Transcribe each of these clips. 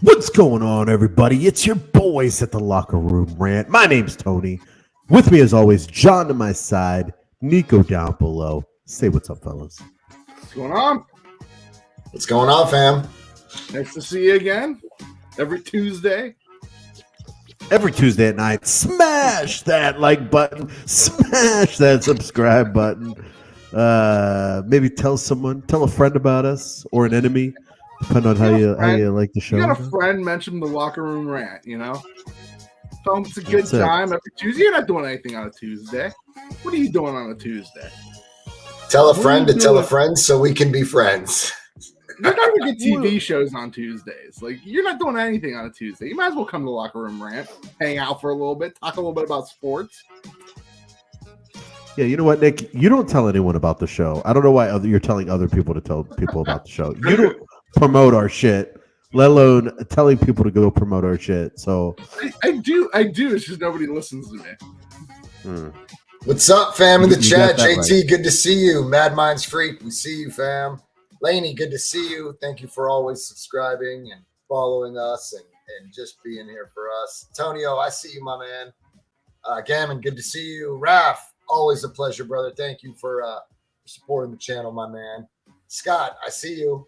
What's going on, everybody? It's your boys at the Locker Room Rant. My name's Tony. With me, as always, John to my side, Nico down below. Say what's up, fellas. What's going on? What's going on, fam? Nice to see you again. Every Tuesday. Every Tuesday at night, smash that like button, smash that subscribe button. Maybe tell a friend about us or an enemy, depending on how you like the show. You got a friend, mention the Locker Room Rant, you know? Tell them it's a good time every Tuesday. You're not doing anything on a Tuesday. What are you doing on a Tuesday? Tell a friend to tell a friend so we can be friends. You're not going to get TV shows on Tuesdays. Like, you're not doing anything on a Tuesday. You might as well come to the Locker Room Rant, hang out for a little bit, talk a little bit about sports. Yeah, you know what, Nick? You don't tell anyone about the show. I don't know why you're telling other people to tell people about the show. You don't promote our shit, let alone telling people to go promote our shit. So I do. It's just nobody listens to me. What's up, fam, in the chat? JT, right. Good to see you. Mad Minds Freak, we see you, fam. Laney, good to see you. Thank you for always subscribing and following us and just being here for us. Antonio, I see you, my man. Gammon, good to see you. Raph, always a pleasure, brother. Thank you for supporting the channel, my man. Scott, I see you.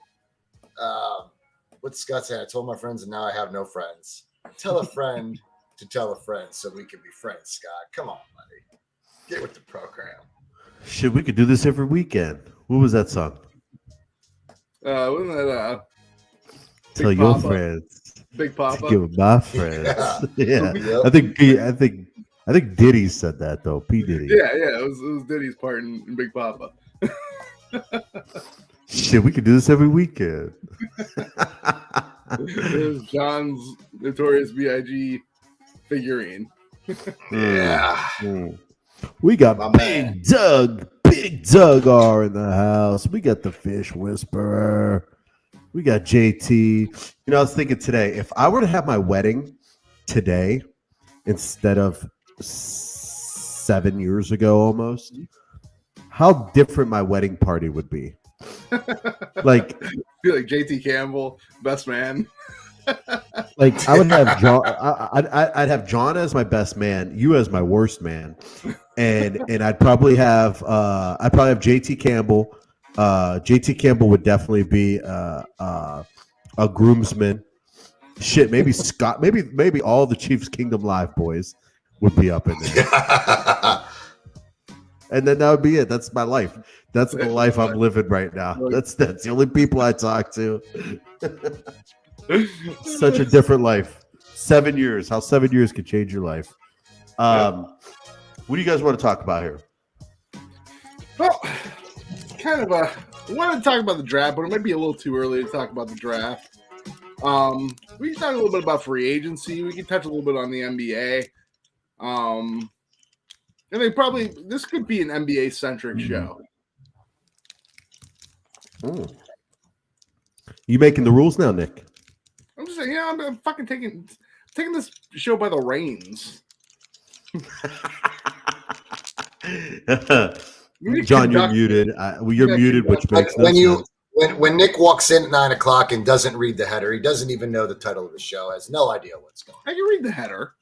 What's Scott saying? I told my friends and now I have no friends. Tell a friend to tell a friend so we can be friends, Scott. Come on, buddy. Get with the program. shit, we could do this every weekend. What was that song? Wasn't that Tell your friends. Big Papa? Give it my friends. Yeah. Yeah. I think Diddy said that though. P Diddy. Yeah. It was Diddy's part in Big Papa. Shit, we could do this every weekend. It was John's Notorious B.I.G. figurine. Yeah. We got My Big Doug R in the house. We got the Fish Whisperer. We got JT. You know, I was thinking today, if I were to have my wedding today instead of 7 years ago almost, how different my wedding party would be. Like, I feel like JT Campbell, best man. Like I would have John. I'd have John as my best man, you as my worst man, and I'd probably have JT Campbell. JT Campbell would definitely be a groomsman. Shit, maybe Scott. Maybe all the Chiefs Kingdom Live boys would be up in there, and then that would be it. That's my life. That's the life I'm living right now. That's the only people I talk to. Such a different life. 7 years. How 7 years could change your life. What do you guys want to talk about here? Well, we want to talk about the draft, but it might be a little too early to talk about the draft. We can talk a little bit about free agency. We can touch a little bit on the NBA. And this could be an NBA centric show. You making the rules now, Nick? I'm just saying, I'm fucking taking this show by the reins. John, you're muted. You're muted, which makes no sense. When Nick walks in at 9 o'clock and doesn't read the header, he doesn't even know the title of the show, has no idea what's going on. I can read the header.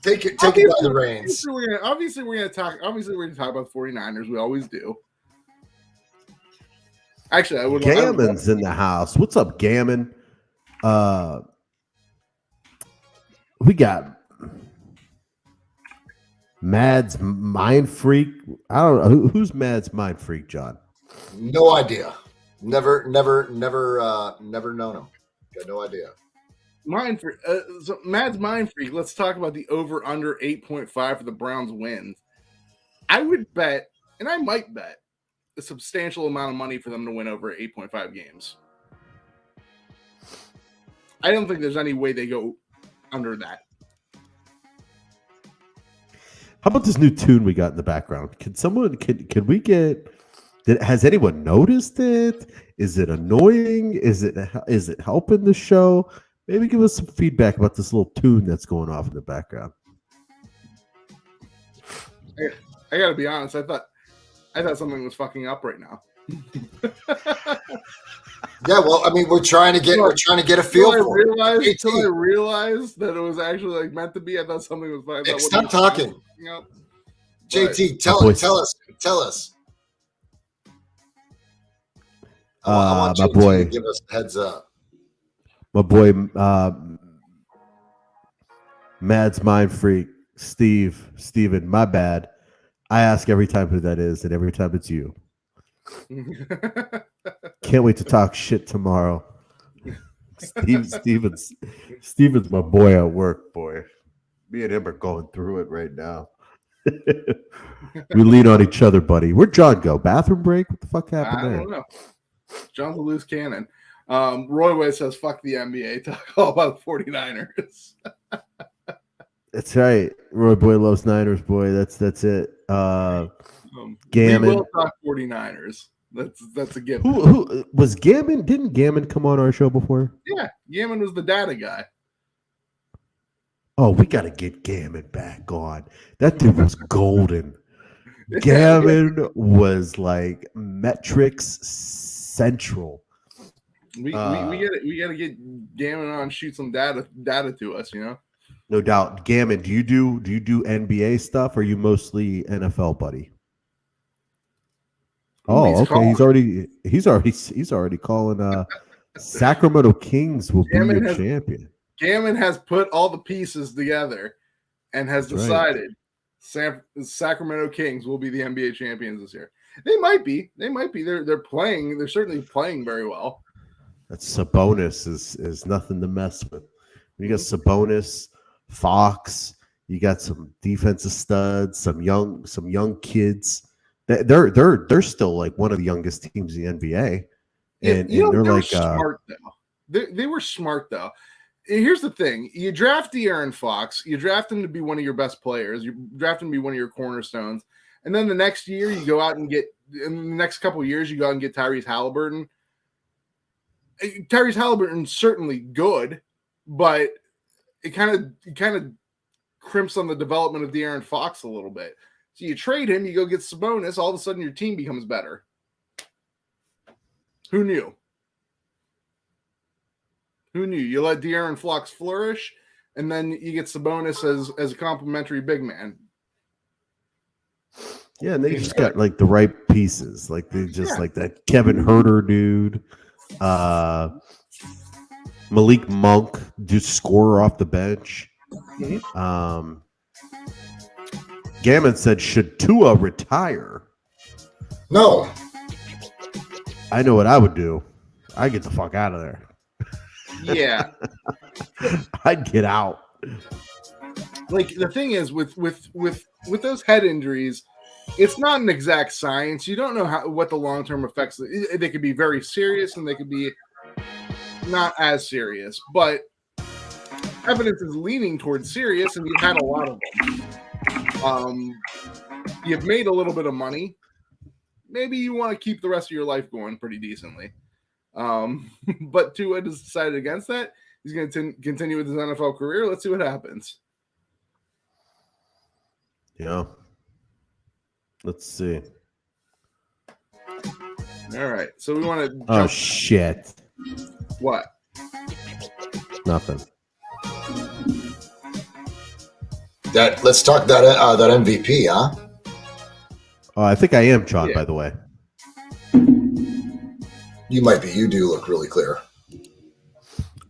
Take it by the reins. Obviously, we're gonna talk about the 49ers. We always do. Actually, I would. Gammon's in the house. What's up, Gammon? We got Mad's Mind Freak. I don't know who's Mad's Mind Freak, John. No idea. Never known him. Got no idea. Mind Freak. So Mad's Mind Freak. Let's talk about the over under 8.5 for the Browns wins. I would bet, and I might bet, a substantial amount of money for them to win over 8.5 games. I don't think there's any way they go under that. How about this new tune we got in the background? Can we get Has anyone noticed it? Is it annoying? Is it helping the show? Maybe give us some feedback about this little tune that's going off in the background. I gotta be honest. I thought something was fucking up right now. Yeah, well, I mean, we're trying to get a feel for it. Until I realized that it was actually like meant to be. I thought something was fine. Nick, stop talking. JT, tell us. I want my JT boy, to give us a heads up. My boy, Mad's Mind Freak, Steven, my bad. I ask every time who that is, and every time it's you. Can't wait to talk shit tomorrow. Steven's my boy at work, boy. Me and him are going through it right now. We lean on each other, buddy. Where'd John go? Bathroom break? What the fuck happened there? I don't know. John's a loose cannon. Roy Way says, fuck the NBA. Talk all about the 49ers. That's right. Roy Boy loves Niners, boy. That's it. Gammon. We will talk 49ers. That's a given. Who was Gammon? Didn't Gammon come on our show before? Yeah, Gammon was the data guy. Oh, we got to get Gammon back on. That dude was golden. Gammon was like metrics central. We gotta get Gammon on, shoot some data to us, you know. No doubt. Gammon, do you do NBA stuff, or are you mostly NFL, buddy? Oh, okay. He's already calling. Sacramento Kings will be your champion. Gammon has put all the pieces together and has decided Sacramento Kings will be the NBA champions this year. They might be. They're playing. They're certainly playing very well. That's Sabonis is nothing to mess with. You got Sabonis, Fox. You got some defensive studs, some young kids. They're still like one of the youngest teams in the NBA, and they're like smart though. They were smart though. Here's the thing: you draft De'Aaron Fox, you draft him to be one of your best players, you draft him to be one of your cornerstones, and then the next year you go out and get. In the next couple of years, you go out and get Tyrese Halliburton. Tyrese Halliburton's certainly good, but it kind of crimps on the development of De'Aaron Fox a little bit. So you trade him, you go get Sabonis, all of a sudden your team becomes better. Who knew? You let De'Aaron Fox flourish, and then you get Sabonis as a complimentary big man. Yeah, and they just got like the right pieces. Like they just like that Kevin Huerter dude. Malik Monk, just scorer off the bench. Gammon said, should Tua retire? No. I know what I would do. I'd get the fuck out of there. Yeah. I'd get out. Like the thing is with those head injuries, it's not an exact science. You don't know what the long-term effects. They could be very serious and they could be not as serious, but evidence is leaning towards serious, and you've had a lot of them. You've made a little bit of money. Maybe you want to keep the rest of your life going pretty decently. But Tua has decided against that. He's going to continue with his NFL career. Let's see what happens. Yeah. Let's see. All right. So we want to. Oh, shit. What? Nothing. Let's talk that MVP, huh? Oh, I think I am, John, by the way. You might be. You do look really clear.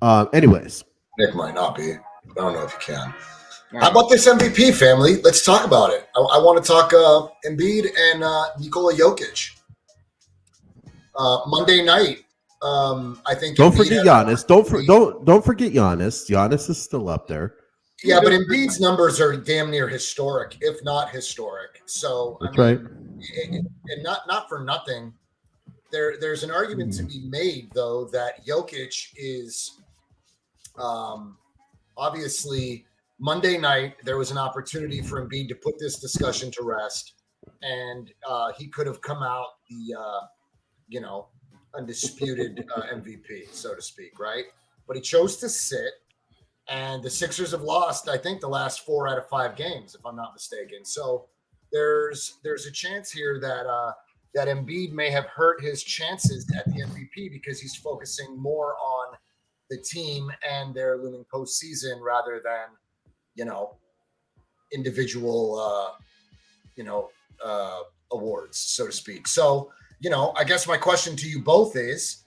Anyways. Nick might not be. I don't know if you can. How about this MVP, family? Let's talk about it. I want to talk Embiid and Nikola Jokic. Monday night, I think. Don't forget Giannis. Don't forget Giannis. Giannis is still up there. Yeah, but Embiid's numbers are damn near historic, if not historic. So that's right. And not for nothing. There's an argument to be made, though, that Jokic is obviously Monday night. There was an opportunity for Embiid to put this discussion to rest. and he could have come out the undisputed MVP, so to speak, right? But he chose to sit, and the Sixers have lost, I think, the last 4 out of 5 games, if I'm not mistaken. So there's a chance here that that Embiid may have hurt his chances at the MVP because he's focusing more on the team and their looming postseason rather than, individual, awards, so to speak. So, I guess my question to you both is,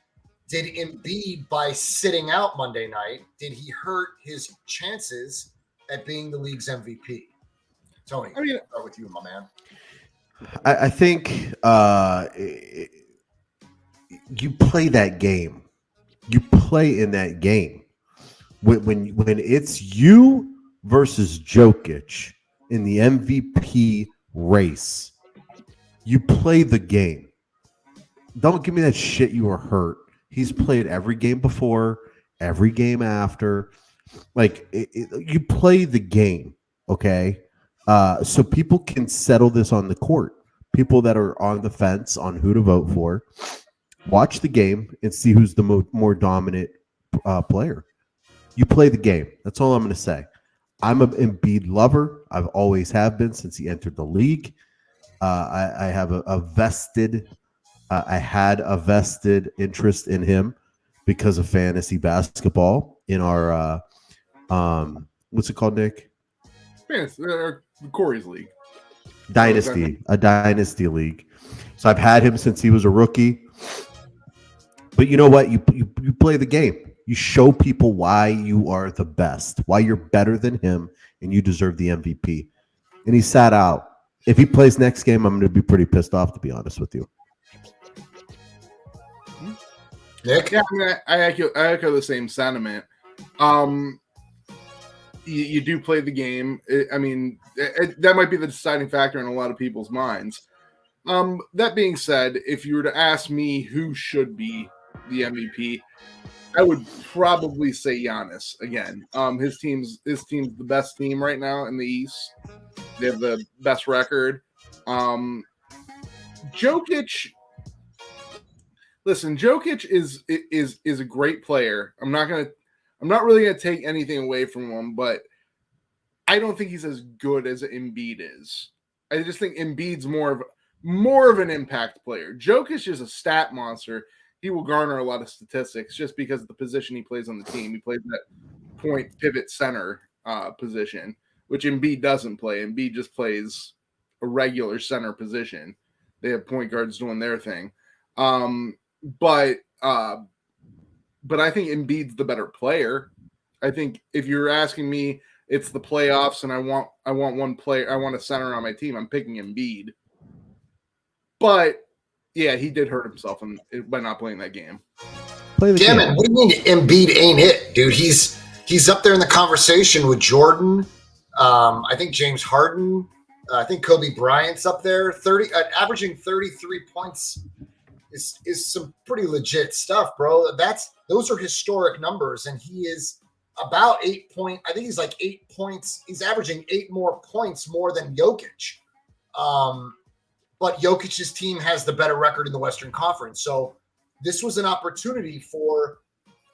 did Embiid, by sitting out Monday night, did he hurt his chances at being the league's MVP? Tony, I'll start with you, my man. I think you play that game. You play in that game. When it's you versus Jokic in the MVP race, you play the game. Don't give me that shit you were hurt. He's played every game before, every game after. You play the game, okay? So people can settle this on the court. People that are on the fence on who to vote for, watch the game and see who's the more dominant player. You play the game. That's all I'm going to say. I'm an Embiid lover. I've always have been since he entered the league. I have a vested I had a vested interest in him because of fantasy basketball in our what's it called, Nick? Fantasy, Corey's league. Dynasty, a dynasty league. So I've had him since he was a rookie. But you know what? You play the game. You show people why you are the best, why you're better than him, and you deserve the MVP. And he sat out. If he plays next game, I'm going to be pretty pissed off, to be honest with you. Nick? Yeah, I echo the same sentiment. You do play the game. That might be the deciding factor in a lot of people's minds. That being said, if you were to ask me who should be the MVP, I would probably say Giannis again. His team's the best team right now in the East. They have the best record. Jokic. Listen, Jokic is a great player. I'm not really gonna take anything away from him, but I don't think he's as good as Embiid is. I just think Embiid's more of an impact player. Jokic is a stat monster. He will garner a lot of statistics just because of the position he plays on the team. He plays that point pivot center position, which Embiid doesn't play. Embiid just plays a regular center position. They have point guards doing their thing. But I think Embiid's the better player. I think if you're asking me, it's the playoffs and I want one player, I want a center on my team, I'm picking Embiid. But yeah, he did hurt himself by not playing that game. Damn it! What do you mean Embiid ain't it, dude? He's up there in the conversation with Jordan. I think James Harden. I think Kobe Bryant's up there. Averaging 33 points is some pretty legit stuff, bro. Those are historic numbers, and he is about 8 point. I think he's like 8 points. He's averaging 8 more points more than Jokic. But Jokic's team has the better record in the Western Conference. So this was an opportunity for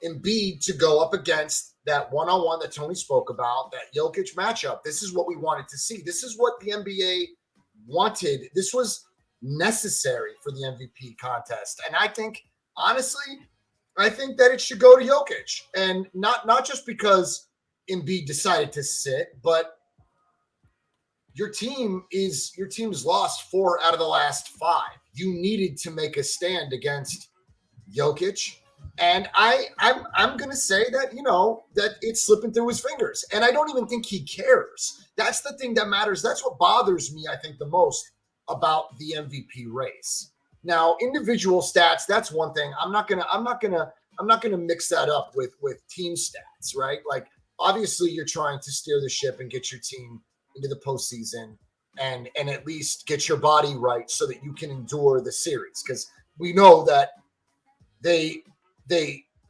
Embiid to go up against that one-on-one that Tony spoke about, that Jokic matchup. This is what we wanted to see. This is what the NBA wanted. This was necessary for the MVP contest. And I think, honestly, that it should go to Jokic. And not just because Embiid decided to sit, but your team's lost 4 out of the last 5. You needed to make a stand against Jokic. And I'm going to say that, that it's slipping through his fingers. And I don't even think he cares. That's the thing that matters. That's what bothers me, I think, the most about the MVP race. Now, individual stats, that's one thing. I'm not going to mix that up with team stats, right? Like, obviously you're trying to steer the ship and get your team into the postseason and at least get your body right so that you can endure the series. Because we know that they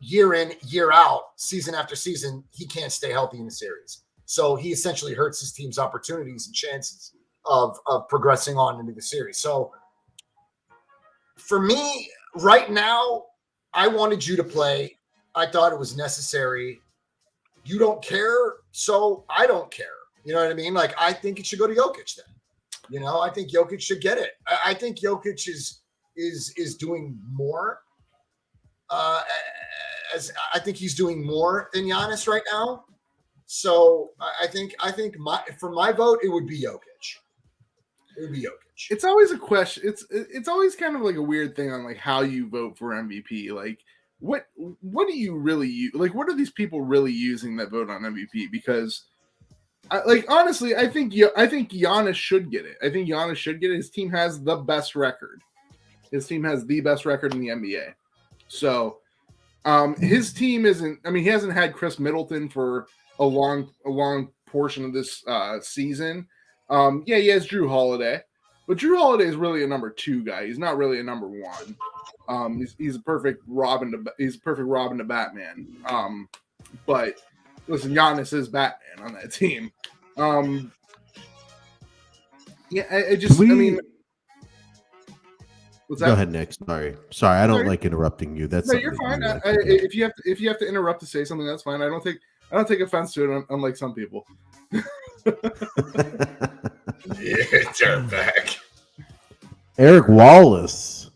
year in, year out, season after season, he can't stay healthy in the series. So he essentially hurts his team's opportunities and chances of progressing on into the series. So for me, right now, I wanted you to play. I thought it was necessary. You don't care, so I don't care. You know what I mean? Like, I think it should go to Jokic then. You know, I think Jokic should get it. I think Jokic is doing more. As I think he's doing more than Giannis right now. So I think for my vote, it would be Jokic. It would be Jokic. It's always a question. It's always kind of like a weird thing on like how you vote for MVP. Like, what do you really use? Like, what are these people really using that vote on MVP? Because, honestly, I think Giannis should get it. I think Giannis should get it. His team has the best record. His team has the best record in the NBA. So, his team isn't. I mean, he hasn't had Chris Middleton for a long portion of this season. Yeah, he has Drew Holiday, but Drew Holiday is really a number 2 guy. He's not really a number 1. He's a perfect Robin to Batman. But listen, Giannis is Batman on that team. Yeah, I mean, what's that? Go ahead, Nick. Sorry, I don't like interrupting you. That's no, you're fine. If you have to interrupt to say something, that's fine. I don't take offense to it, unlike some people. Yeah, dirtbag. Eric Wallace.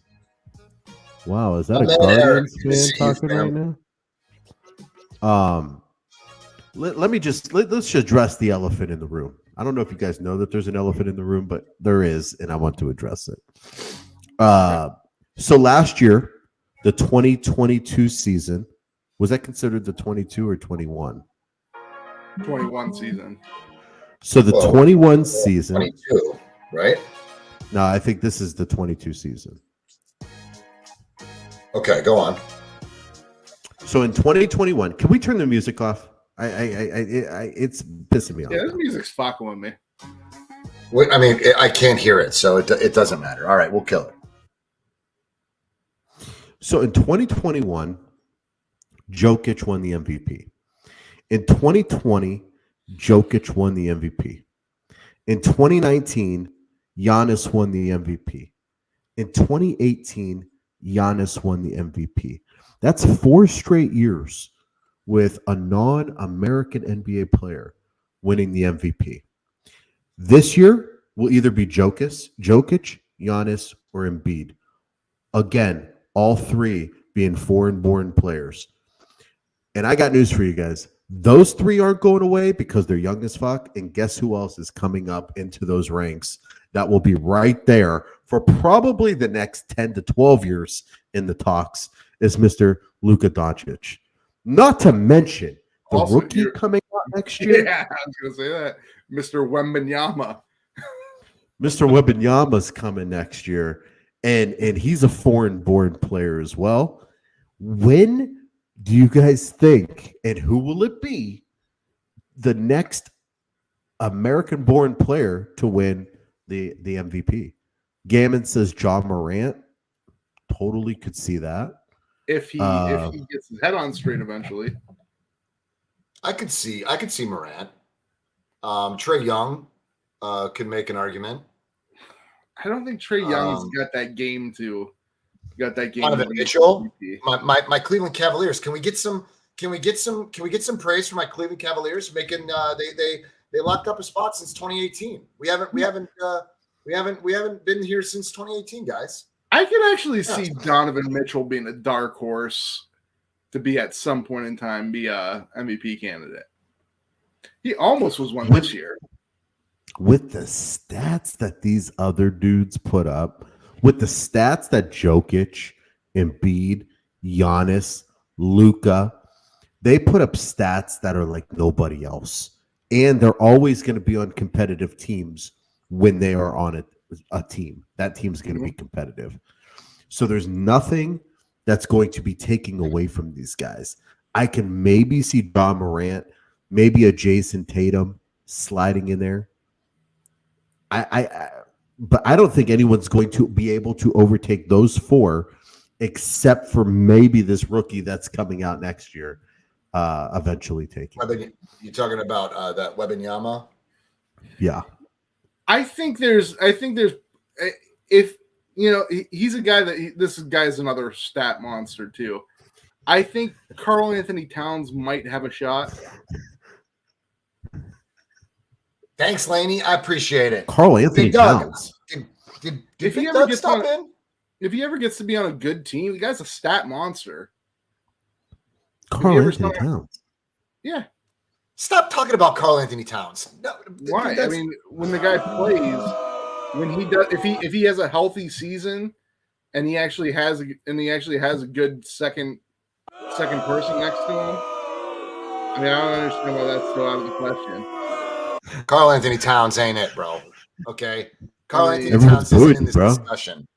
Wow, is that a Guardians fan talking right now? Let's address the elephant in the room. I don't know if you guys know that there's an elephant in the room, but there is, and I want to address it. So last year, the 2022 season, was that considered the 22 or 21? 21 season. So the 21 season. 22, right? No, I think this is the 22 season. Okay, go on. So in 2021, can we turn the music off? It's pissing me off. Yeah, this music's fucking with me. Wait, I mean, I can't hear it, so it doesn't matter. All right, we'll kill it. So in 2021, Jokic won the MVP. In 2020, Jokic won the MVP. In 2019, Giannis won the MVP. In 2018, Giannis won the MVP. That's 4 straight years with a non-American NBA player winning the MVP. This year will either be Jokic, Giannis, or Embiid. Again, all 3 being foreign-born players. And I got news for you guys. Those 3 aren't going away because they're young as fuck. And guess who else is coming up into those ranks that will be right there for probably the next 10 to 12 years in the talks is Mr. Luka Doncic. Not to mention the Also, rookie coming out next year. Yeah, I was going to say that. Mr. Wembanyama. Mr. Wembanyama's coming next year. And he's a foreign-born player as well. When do you guys think, and who will it be, the next American-born player to win the MVP? Gammon says John Morant. Totally could see that. If he gets his head on straight eventually. I could see Morant. Trae Young could make an argument. I don't think Trae Young's got that game to. Donovan Mitchell, my Cleveland Cavaliers. Can we get some praise for my Cleveland Cavaliers making they locked up a spot since 2018. We haven't been here since 2018, guys. I could actually see Donovan Mitchell being a dark horse to be at some point in time be a MVP candidate. He almost was one this year. With the stats that these other dudes put up, with the stats that Jokic, Embiid, Giannis, Luka, they put up stats that are like nobody else. And they're always going to be on competitive teams when they are on a team. That team's going to be competitive. So there's nothing that's going to be taking away from these guys. I can maybe see John Morant, maybe a Jason Tatum sliding in there. But I don't think anyone's going to be able to overtake those 4 except for maybe this rookie that's coming out next year eventually taking. You're talking about that Wembanyama? Yeah. I think there's if he's a guy this guy is another stat monster too. I think Karl Anthony Towns might have a shot. Thanks, Laney. I appreciate it. Karl Anthony Towns. Did Big Doug stop in? If he ever gets to be on a good team, the guy's a stat monster. Karl Anthony Towns. Yeah. Stop talking about Karl Anthony Towns. No, why? I mean, when the guy plays, when he does, if he has a healthy season, and he actually has a good second person next to him. I mean, I don't understand why that's still out of the question. Karl Anthony Towns ain't it, bro. Okay, Karl Anthony Towns isn't in this discussion.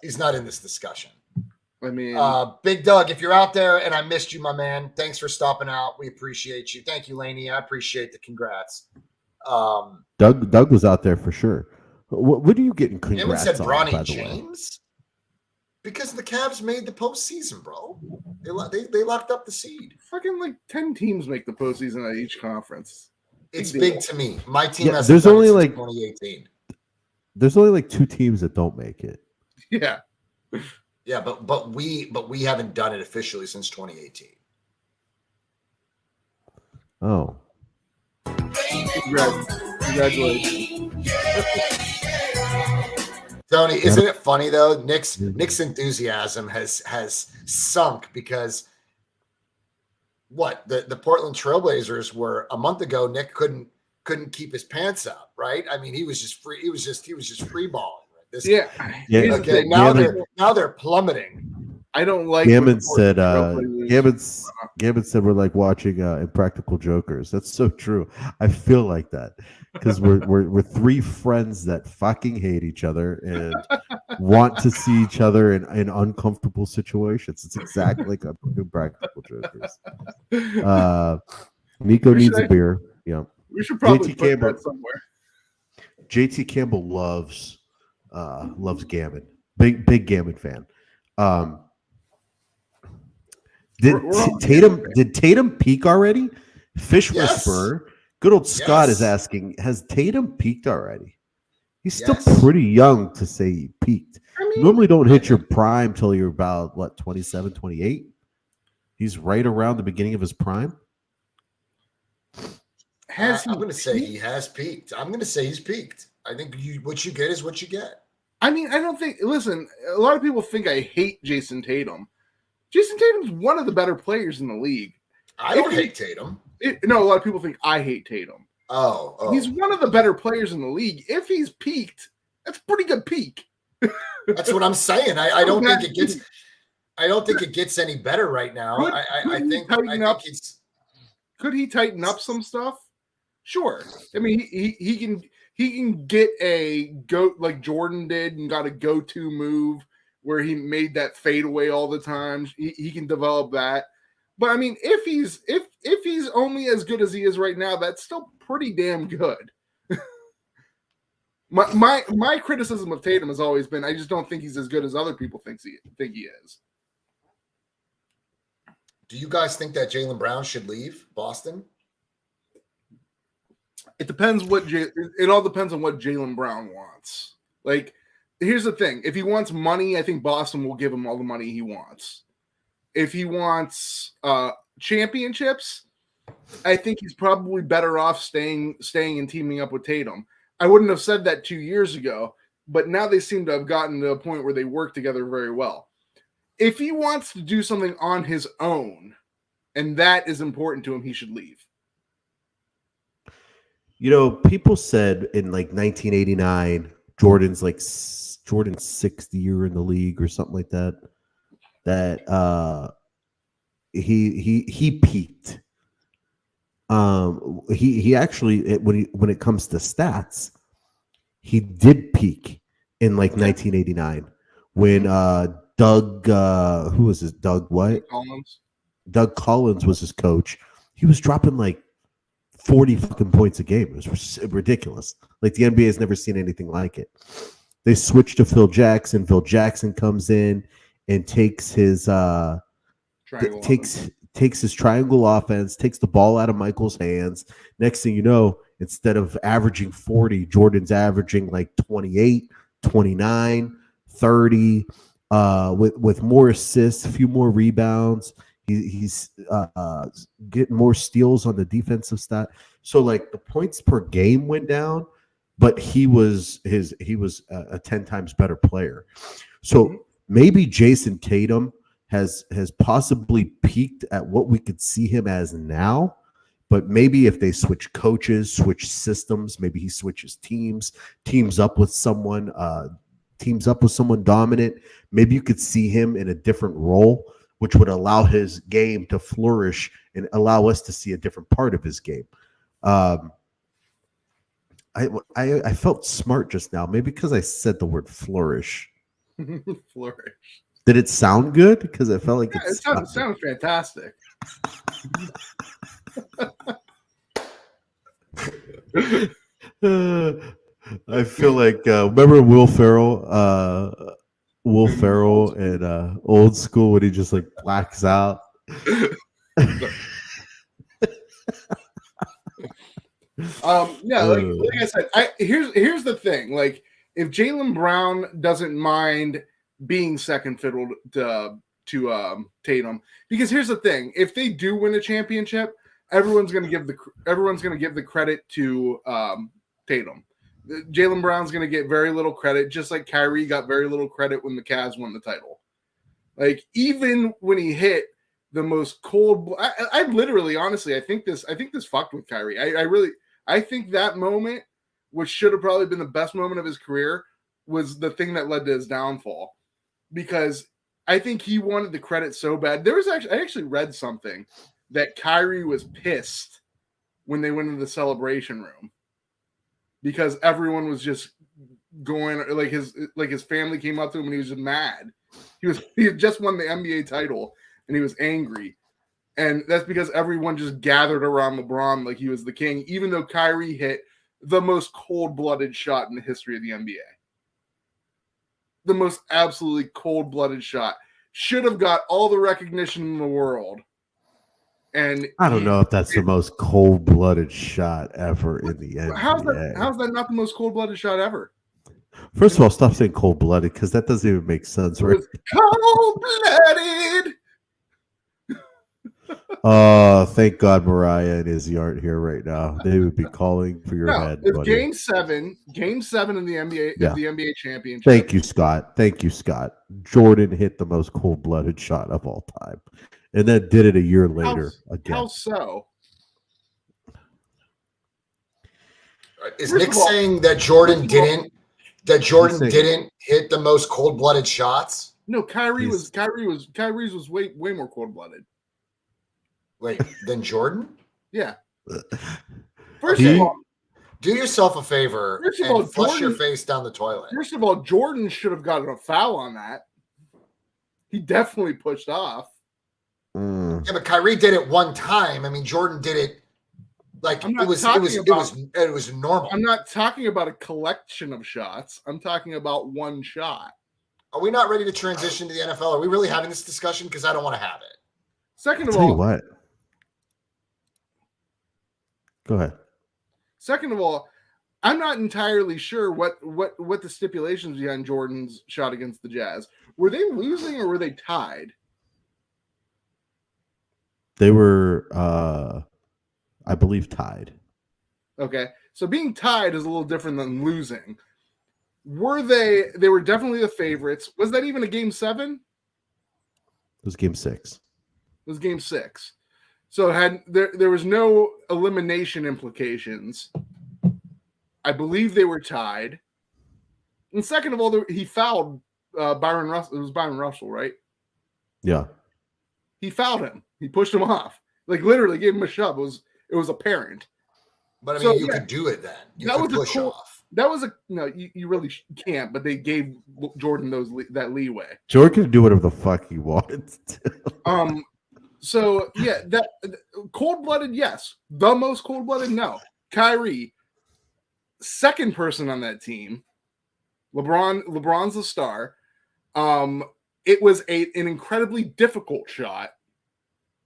He's not in this discussion. I mean, Big Doug, if you're out there and I missed you, my man, thanks for stopping out. We appreciate you. Thank you, Laney. I appreciate the congrats. Doug was out there for sure. What are you getting congrats said on, Bronny by the James? Way? Because the Cavs made the postseason, bro. They locked up the seed. Fucking like 10 teams make the postseason at each conference. It's big to me. My team has there's only like 2018. There's only like 2 teams that don't make it. Yeah. Yeah, but we haven't done it officially since 2018. Oh. Congratulations. Tony, isn't it funny though? Nick's enthusiasm has sunk because the Portland Trailblazers were a month ago. Nick couldn't keep his pants up, right? I mean, he was just free. He was just free balling. Right? Okay. Now they're plummeting. I don't like. Gammon said we're like watching Impractical Jokers. That's so true. I feel like that because we're 3 friends that fucking hate each other and want to see each other in uncomfortable situations. It's exactly like Impractical Jokers. Nico needs a beer. Yeah, we should probably put that somewhere. JT Campbell loves Gammon. Big Gammon fan. Did Tatum peak already? Fish Whisperer. Good old Scott is asking, has Tatum peaked already? He's still pretty young to say he peaked. I mean, you normally don't hit your prime till you're about 27, 28. He's right around the beginning of his prime. I'm going to say he has peaked. I'm going to say he's peaked. I think what you get is what you get. I mean, I don't think. Listen, a lot of people think I hate Jason Tatum. Jason Tatum's one of the better players in the league. I don't hate Tatum. No, a lot of people think I hate Tatum. Oh. He's one of the better players in the league. If he's peaked, that's a pretty good peak. That's what I'm saying. I don't think it gets. I don't think it gets any better right now. Could he tighten up some stuff? Sure. I mean, he can get a go like Jordan did and got a go-to move where he made that fadeaway all the time. He can develop that. But I mean, if he's only as good as he is right now, that's still pretty damn good. my criticism of Tatum has always been I just don't think he's as good as other people think he is. Do you guys think that Jaylen Brown should leave Boston? It depends it all depends on what Jaylen Brown wants. Like, here's the thing. If he wants money, I think Boston will give him all the money he wants. If he wants championships, I think he's probably better off staying and teaming up with Tatum. I wouldn't have said that 2 years ago, but now they seem to have gotten to a point where they work together very well. If he wants to do something on his own, and that is important to him, he should leave. You know, people said in like 1989, Jordan's 6th year in the league or something like that. That he peaked. He actually when it comes to stats, he did peak in like 1989 when Doug who was his Doug what? Collins. Doug Collins was his coach. He was dropping like 40 fucking points a game. It was ridiculous. Like the NBA has never seen anything like it. They switched to Phil Jackson. Phil Jackson comes in and takes his triangle offense, takes the ball out of Michael's hands. Next thing you know, instead of averaging 40, Jordan's averaging like 28, 29, 30, with more assists, a few more rebounds. He's getting more steals on the defensive stat. So like the points per game went down, but he was a 10 times better player. So maybe Jason Tatum has possibly peaked at what we could see him as now. But maybe if they switch coaches, switch systems, maybe he switches teams up with someone dominant. Maybe you could see him in a different role, which would allow his game to flourish and allow us to see a different part of his game. I felt smart just now, maybe because I said the word flourish. Flourish. Did it sound good? Because I felt like it sounds fantastic. I feel like remember Will Ferrell in Old School when he just like blacks out. Like I said, here's the thing. Like, if Jaylen Brown doesn't mind being second fiddle to Tatum, because here's the thing: if they do win a championship, everyone's going to give the credit to Tatum. Jaylen Brown's going to get very little credit, just like Kyrie got very little credit when the Cavs won the title. Like, even when he hit the most cold, I literally, honestly, I think this fucked with Kyrie. I think that moment, which should have probably been the best moment of his career, was the thing that led to his downfall, because I think he wanted the credit so bad. I actually read something that Kyrie was pissed when they went into the celebration room because everyone was just going, like his family came up to him and he was just mad. He had just won the NBA title and he was angry. And that's because everyone just gathered around LeBron like he was the king, even though Kyrie hit the most cold-blooded shot in the history of the NBA. The most absolutely cold-blooded shot. Should have got all the recognition in the world. And I don't know if that's the most cold-blooded shot ever in the NBA. How's that not the most cold-blooded shot ever? First of all, stop saying cold-blooded because that doesn't even make sense, right? Cold-blooded. Thank God Mariah and Izzy aren't here right now. They would be calling for your head. It's buddy. Game 7 in the NBA, the NBA championship. Thank you, Scott. Jordan hit the most cold-blooded shot of all time, and then did it a year later again. How so? Is Nick saying that Jordan didn't hit the most cold-blooded shots? No, Kyrie's was way more cold-blooded. Wait, than Jordan? Yeah. First of all, do yourself a favor and flush your face down the toilet. First of all, Jordan should have gotten a foul on that. He definitely pushed off. Yeah, but Kyrie did it one time. I mean, Jordan did it like it was normal. I'm not talking about a collection of shots. I'm talking about one shot. Are we not ready to transition to the NFL? Are we really having this discussion? Because I don't want to have it. Second of Tell you all, what. Go ahead. Second of all, I'm not entirely sure what the stipulations behind Jordan's shot against the Jazz. Were they losing or were they tied? They were, I believe, tied. Okay, so being tied is a little different than losing. Were they? They were definitely the favorites. Was that even a Game 7? It was Game 6. It was Game 6. So there was no elimination implications. I believe they were tied. And second of all, he fouled Byron Russell. It was Byron Russell, right? Yeah. He fouled him. He pushed him off. Like, literally gave him a shove. It was apparent. But I mean, you could do it then. You could push off. That was you really can't, but they gave Jordan that leeway. Jordan could do whatever the fuck he wanted to. So yeah, that cold-blooded, yes. The most cold-blooded, no. Kyrie, second person on that team. LeBron's the star. It was an incredibly difficult shot,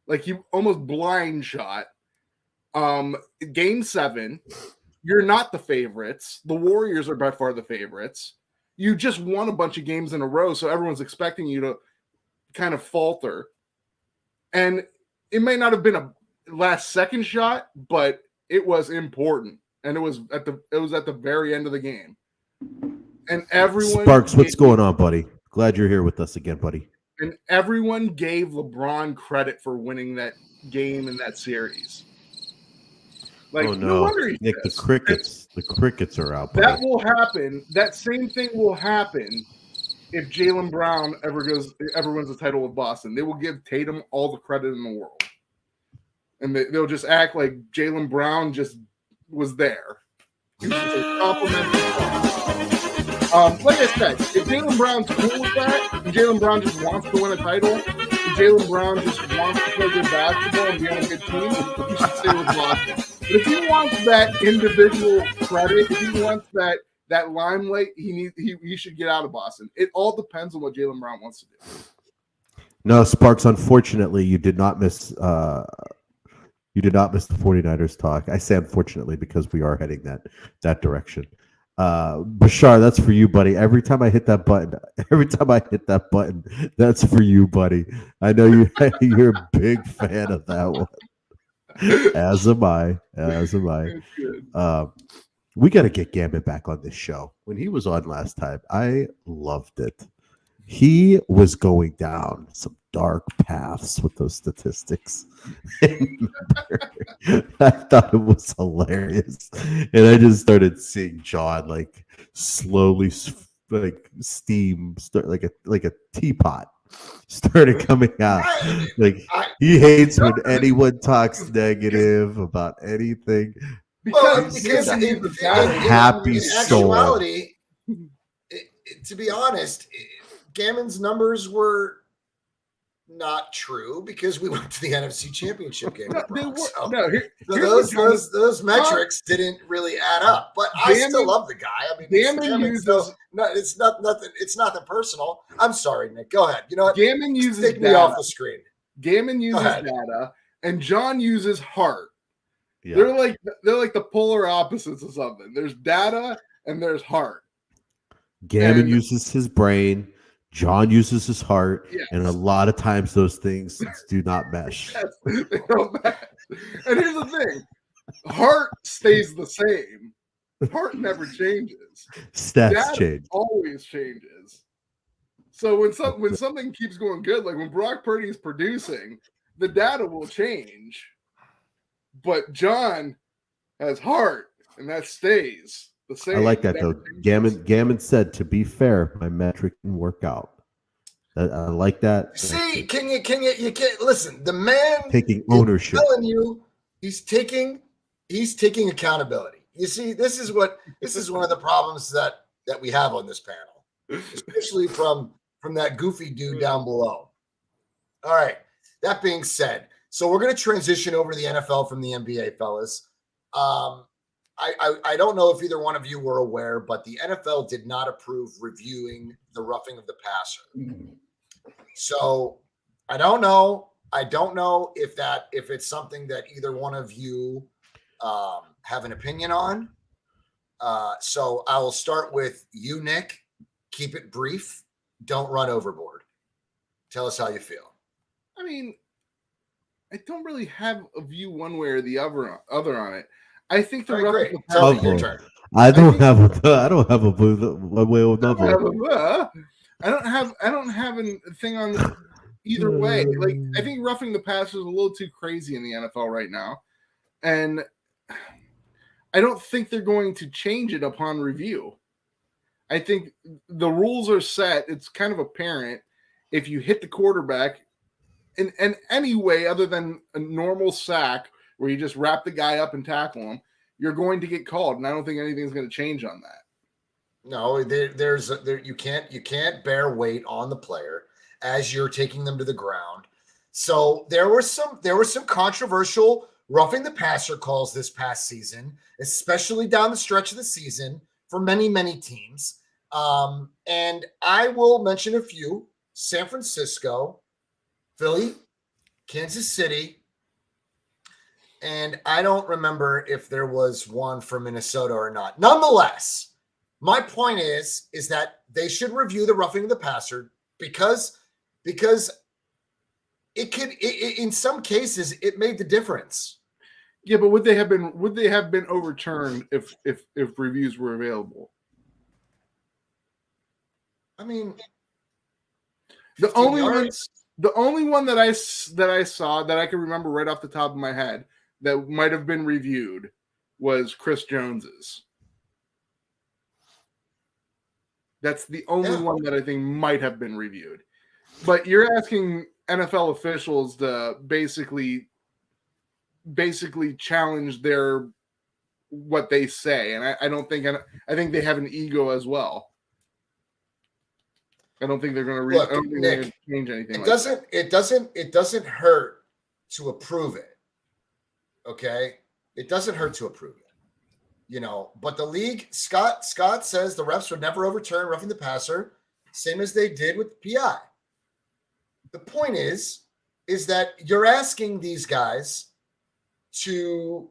like he almost blind shot. Game 7, You're not the favorites. The Warriors are by far the favorites. You just won a bunch of games in a row, so everyone's expecting you to kind of falter. And it may not have been a last second shot, but it was important. And it was at the very end of the game. And everyone Sparks, what's going on, buddy? Glad you're here with us again, buddy. And everyone gave LeBron credit for winning that game in that series. Like, oh no, Nick, the crickets are out. Buddy. That will happen. That same thing will happen if Jaylen Brown ever wins the title with Boston. They will give Tatum all the credit in the world. And they'll just act like Jaylen Brown just was there. He was just a complimentary. Like I said, if Jaylen Brown's cool with that, and Jaylen Brown just wants to win a title, and Jaylen Brown just wants to play good basketball and be on a good team, he should stay with Boston. But if he wants that individual credit, if he wants that limelight, he should get out of Boston. It all depends on what Jaylen Brown wants to do. No, Sparks, unfortunately, you did not miss the 49ers talk. I say unfortunately because we are heading that direction. Bashar, that's for you, buddy. Every time I hit that button, that's for you, buddy. I know you're a big fan of that one. As am I. We got to get Gambit back on this show. When he was on last time, I loved it. He was going down some dark paths with those statistics. I thought it was hilarious. And I just started seeing John like slowly like steam start like a teapot started coming out. Like he hates when anyone talks negative about anything. Because happy soul. Actuality, to be honest, Gammon's numbers were not true because we went to the NFC Championship game. Those metrics didn't really add up. But I still love the guy. I mean, it's nothing personal. I'm sorry, Nick. Go ahead. You know what? Gammon uses Take me off the screen. Gammon uses data, and John uses heart. Yeah. They're like the polar opposites of something. There's data and there's heart. Gammon uses his brain. John uses his heart, and a lot of times those things do not mesh. They don't mesh. And here's the thing: heart stays the same. Heart never changes. Stats change. Always changes. So when something keeps going good, like when Brock Purdy is producing, the data will change. But John has heart, and that stays the same. I like that though. Gammon said, "To be fair, my metric can work out." I like that. See, can you can't listen. The man taking ownership. I'm telling you, he's taking accountability. You see, this is one of the problems that we have on this panel, especially from that goofy dude down below. All right. That being said, so we're going to transition over to the NFL from the NBA, fellas. I don't know if either one of you were aware, but the NFL did not approve reviewing the roughing of the passer. So I don't know if it's something that either one of you have an opinion on. So I will start with you, Nick. Keep it brief. Don't run overboard. Tell us how you feel. I mean, I don't really have a view one way or the other on it. I think the great. Your turn. I don't have a one way or another. I don't have a thing on either way. Like, I think roughing the passer is a little too crazy in the NFL right now, and I don't think they're going to change it upon review. I think the rules are set. It's kind of apparent if you hit the quarterback in any way other than a normal sack where you just wrap the guy up and tackle him, you're going to get called, and I don't think anything's going to change on that. No, you can't bear weight on the player as you're taking them to the ground. So there were some controversial roughing the passer calls this past season, especially down the stretch of the season for many, many teams. And I will mention a few: San Francisco, Philly, Kansas City, And I don't remember if there was one for Minnesota or not. Nonetheless, my point is that they should review the roughing the passer because it could in some cases it made the difference. Yeah, but would they have been overturned if reviews were available? I mean, the only one that I saw that I can remember right off the top of my head that might have been reviewed was Chris Jones's. That's the only one that I think might have been reviewed. But you're asking NFL officials to basically challenge what they say, and I think they have an ego as well. I don't think they're going to change anything. It doesn't hurt to approve it. Okay, it doesn't hurt to approve it. But the league, Scott says the refs would never overturn roughing the passer, same as they did with the PI. The point is that you're asking these guys to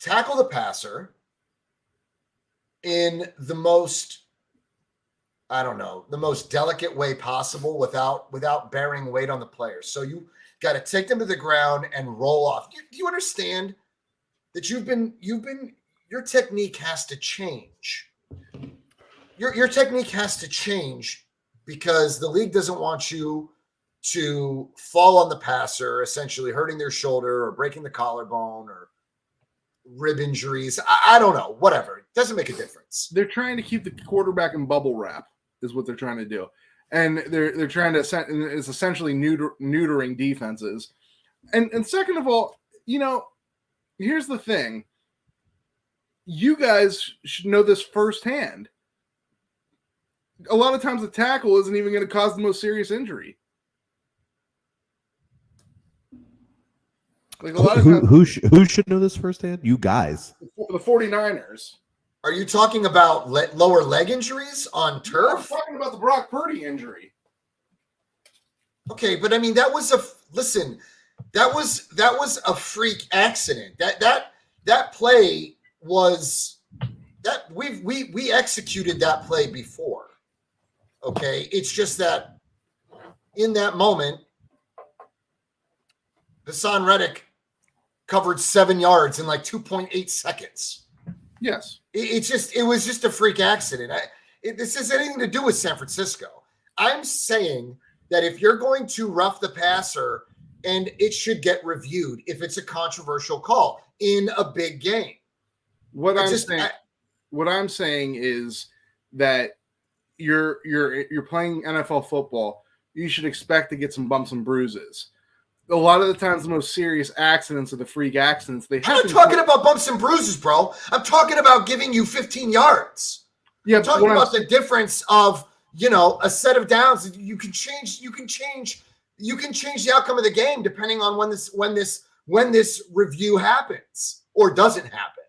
tackle the passer in the most delicate way possible without bearing weight on the players. So you got to take them to the ground and roll off. Do you understand that your technique has to change? Your technique has to change because the league doesn't want you to fall on the passer, essentially hurting their shoulder or breaking the collarbone or rib injuries. I don't know, whatever. It doesn't make a difference. They're trying to keep the quarterback in bubble wrap is what they're trying to do. And they're trying to, it's essentially neutering defenses. And second of all, here's the thing. You guys should know this firsthand. A lot of times the tackle isn't even going to cause the most serious injury. Like a lot of times, who should know this firsthand? You guys. The 49ers. Are you talking about lower leg injuries on turf? I'm talking about the Brock Purdy injury. Okay, but I mean that was a freak accident. That play was that we executed that play before. Okay, it's just that in that moment, Hassan Reddick covered 7 yards in like 2.8 seconds. Yes. It was just a freak accident. This has anything to do with San Francisco. I'm saying that if you're going to rough the passer, and it should get reviewed if it's a controversial call in a big game. What I'm saying is that you're playing NFL football. You should expect to get some bumps and bruises. A lot of the times, the most serious accidents are the freak accidents. I'm not talking about bumps and bruises, bro. I'm talking about giving you 15 yards. Yeah, I'm talking about the difference of a set of downs. You can change the outcome of the game depending on when this review happens or doesn't happen.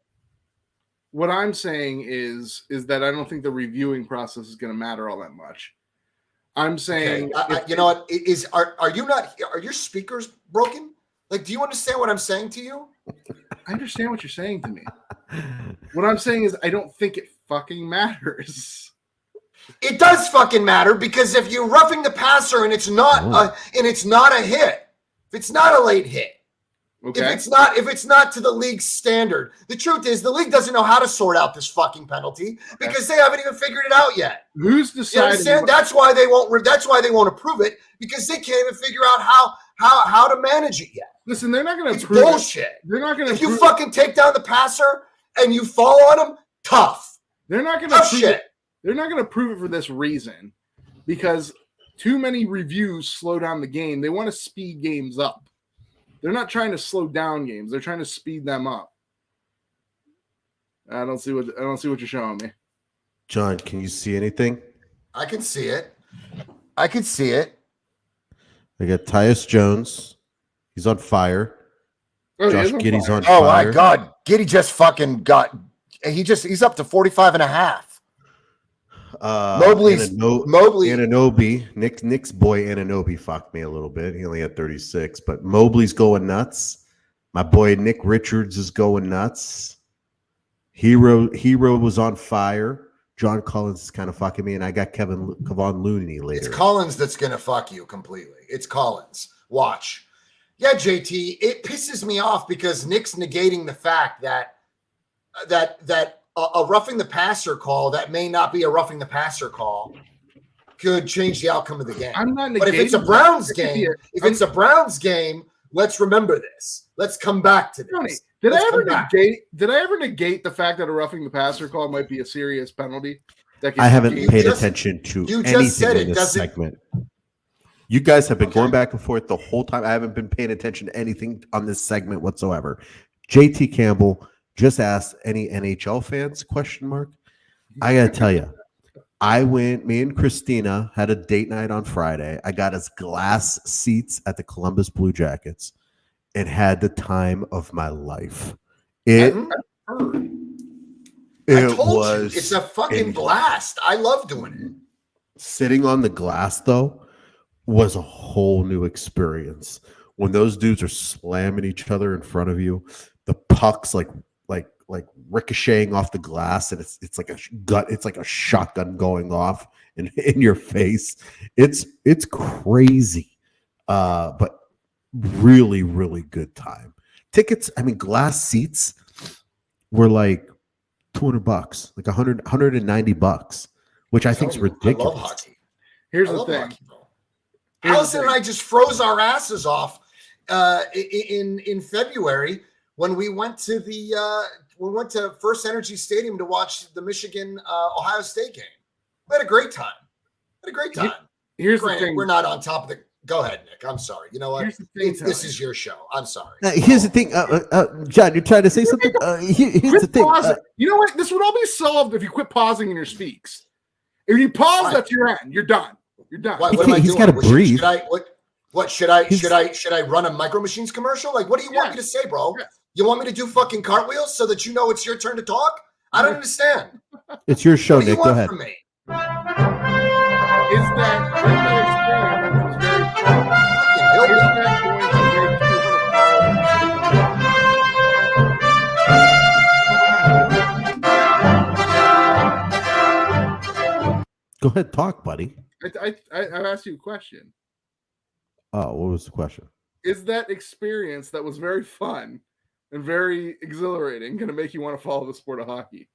What I'm saying is that I don't think the reviewing process is going to matter all that much. I'm saying, you know what? Are your speakers broken? Like, do you understand what I'm saying to you? I understand what you're saying to me. What I'm saying is, I don't think it fucking matters. It does fucking matter because if you're roughing the passer and it's not a hit, if it's not a late hit, okay. if it's not to the league's standard, the truth is the league doesn't know how to sort out this fucking penalty because they haven't even figured it out yet. Who's deciding? That's why they won't approve it because they can't even figure out how to manage it yet. Listen, they're not going to. It's bullshit. They're not going to. If you fucking take down the passer and you fall on him, tough. They're not going to prove it. They're not going to prove it for this reason, because too many reviews slow down the game. They want to speed games up. They're not trying to slow down games. They're trying to speed them up. I don't see what you're showing me. John, can you see anything? I can see it. I got Tyus Jones. He's on fire. Oh, Josh Giddey's on fire. Oh my God. Giddey just fucking he's up to 45 and a half. Mobley. Anunoby. Nick's boy Anunoby fucked me a little bit. He only had 36, but Mobley's going nuts. My boy Nick Richards is going nuts. Hero was on fire. John Collins is kind of fucking me, and I got Kevon Looney later. It's Collins that's gonna fuck you completely. It's Collins. Watch. Yeah, JT, it pisses me off because Nick's negating the fact that a roughing the passer call that may not be a roughing the passer call could change the outcome of the game. I'm not negating. But if it's a Browns game, let's remember this. Let's come back to this. Tony, did I ever negate the fact that a roughing the passer call might be a serious penalty? I haven't paid attention to anything in this segment. You guys have been going back and forth the whole time. I haven't been paying attention to anything on this segment whatsoever. JT Campbell just asked any NHL fans, ? I got to tell you, me and Christina had a date night on Friday. I got us glass seats at the Columbus Blue Jackets and had the time of my life. It was it's a fucking blast. I love doing it. Sitting on the glass, though, was a whole new experience. When those dudes are slamming each other in front of you, the pucks like ricocheting off the glass, and it's like a shotgun going off in your face. It's crazy, but really, really good time. Tickets, I mean, glass seats were like $200, like $190, which I think is ridiculous. I love hockey. Here's the thing. Allison and I just froze our asses off in February when we went to First Energy Stadium to watch the Michigan Ohio State game. We had a great time. Here's the thing. We're not on top of the. Go ahead, Nick. I'm sorry. You know what? This is your show. I'm sorry. Here's the thing, John. You're trying to say something. Here's the thing. You know what? This would all be solved if you quit pausing in your speaks. If you pause, that's your end. You're done. You're done. What am I doing? He's got to breathe. Should I run a Micro Machines commercial? Like, what do you want me to say, bro? Yeah. You want me to do fucking cartwheels so that you know it's your turn to talk? I don't understand. It's your show, Nick. Go ahead. From me? Is that experience was very fun? Go ahead, talk, buddy. I've asked you a question. Oh, what was the question? Is that experience that was very fun and very exhilarating going to make you want to follow the sport of hockey?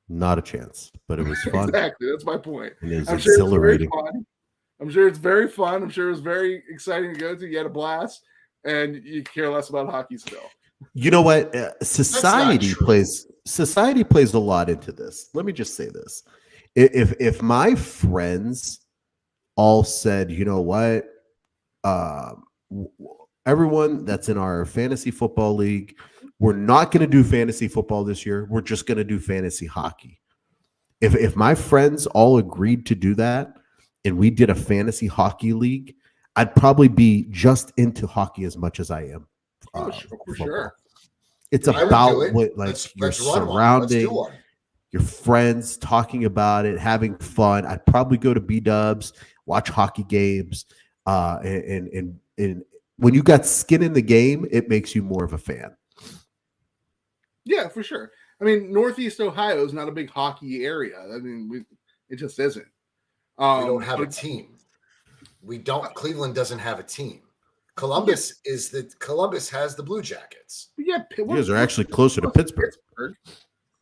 Not a chance, but it was fun. Exactly, that's my point. It is exhilarating. I'm sure it's very fun. I'm sure it was very exciting to go to. You had a blast, and you care less about hockey still. You know what? Society plays a lot into this. Let me just say this. If my friends all said, you know what, everyone that's in our fantasy football league, we're not going to do fantasy football this year. We're just going to do fantasy hockey. If my friends all agreed to do that and we did a fantasy hockey league, I'd probably be just into hockey as much as I am. For sure. It's about what your surrounding, your friends talking about it, having fun. I'd probably go to B-dubs, watch hockey games, and when you got skin in the game, it makes you more of a fan. Yeah, for sure. I mean, Northeast Ohio is not a big hockey area. I mean, it just isn't. We don't have a team. Cleveland doesn't have a team. Columbus has the Blue Jackets. Yeah, you guys are actually closer to Pittsburgh.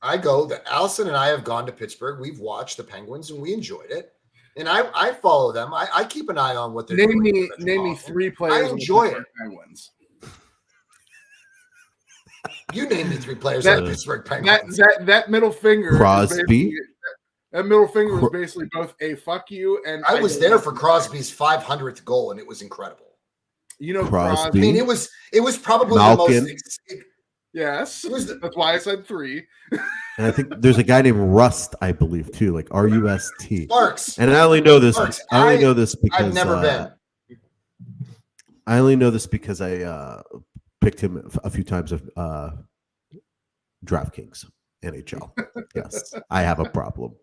Allison and I have gone to Pittsburgh. We've watched the Penguins and we enjoyed it. And I follow them. I keep an eye on what they're doing. Name me 3 players. I enjoy it. Penguins. You name me 3 players on the Pittsburgh Penguins. That middle finger. Crosby. That middle finger was basically both a fuck you and. I was there for Crosby's 500th goal, and it was incredible. You know, Crosby. I mean, it was probably Malkin. the most. Yes, that's why I said 3. And I think there's a guy named Rust, I believe, too, like R-U-S-T. Sparks. And I only know this. Sparks. I only know this because I've never been. I only know this because I picked him a few times of DraftKings NHL. Yes, I have a problem.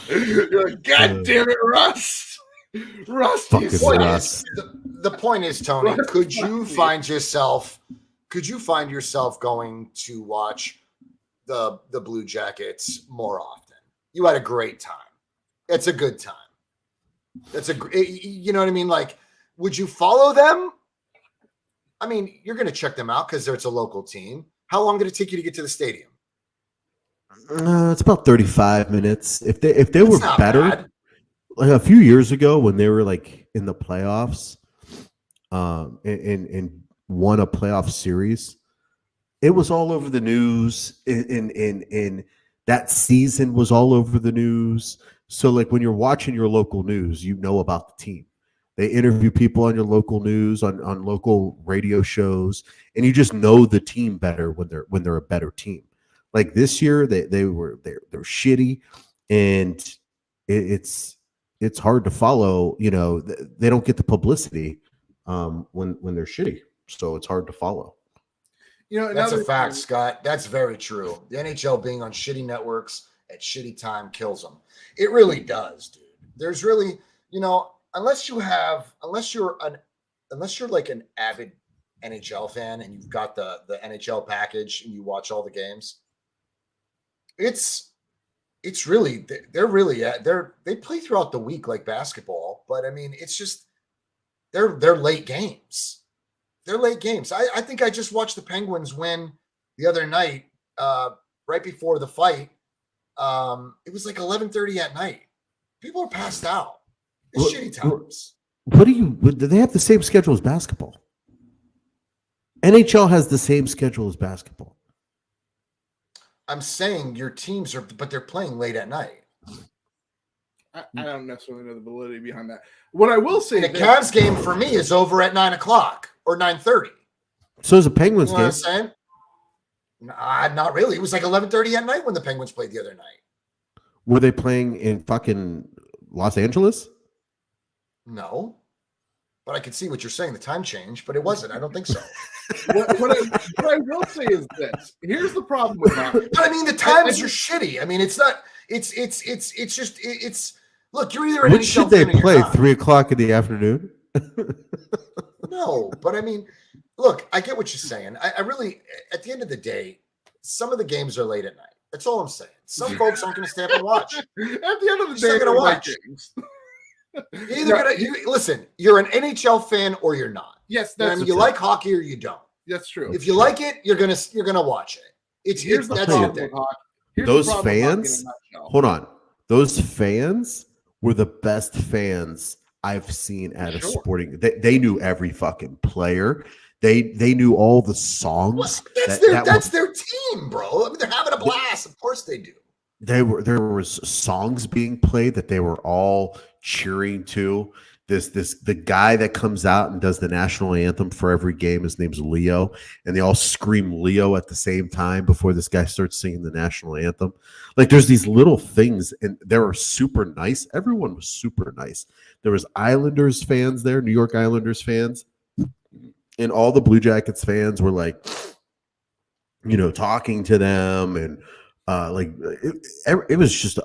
You're like, God damn it, Rust! Rust, fucking Rust. the point is, Tony, could you find yourself going to watch the Blue Jackets more often? You had a great time. It's a good time. You know what I mean? Like, would you follow them? I mean, you're going to check them out because it's a local team. How long did it take you to get to the stadium? It's about 35 minutes. If they were better, bad. like a few years ago when they were like in the playoffs, and won a playoff series, it was all over the news. In that season was all over the news. So like when you're watching your local news, you know about the team. They interview people on your local news, on local radio shows, and you just know the team better when they're a better team. Like this year, they're shitty, and it's hard to follow. You know, they don't get the publicity when they're shitty, so it's hard to follow. You know, that's a fact, Scott. That's very true. The NHL being on shitty networks at shitty time kills them. It really does, dude. There's really, you know, unless you're like an avid NHL fan and you've got the NHL package and you watch all the games. It's really, they play throughout the week like basketball, but I mean, it's just they're late games. They're late games. I think I just watched the Penguins win the other night, right before the fight. It was like 11:30 at night. People are passed out. It's shitty times. Do they have the same schedule as basketball? NHL has the same schedule as basketball. I'm saying your teams but they're playing late at night. I don't necessarily know the validity behind that. What I will say, the Cavs game for me is over at 9:00 or 9:30. So is a Penguins you know game. What I'm saying? Not really. It was like 11:30 at night when the Penguins played the other night. Were they playing in fucking Los Angeles? No, but I could see what you're saying. The time change, but it wasn't. I don't think so. what I will say is this. Here's the problem with that. But I mean, the times are shitty. I mean, it's not. It's. Look, you're either. When should they play? 3:00 in the afternoon? No, but I mean, look, I get what you're saying. I really, at the end of the day, some of the games are late at night. That's all I'm saying. Some folks aren't going to stay up and watch. At the end of the day, they're going to watch. Listen, you're an NHL fan or you're not. Yes, that's you like hockey or you don't. That's true. If you like it, you're gonna watch it. Here's the problem with hockey. Those fans, hold on. Those fans were the best fans I've seen at a sporting. They knew every fucking player. They knew all the songs. Well, that's their team, bro. I mean, they're having a blast. Of course they do. There was songs being played that they were all cheering to. The guy that comes out and does the national anthem for every game, his name's Leo, and they all scream Leo at the same time before this guy starts singing the national anthem. Like there's these little things, and they were super nice. Everyone was super nice. There was Islanders fans there, New York Islanders fans, and all the Blue Jackets fans were like, you know, talking to them, and it was just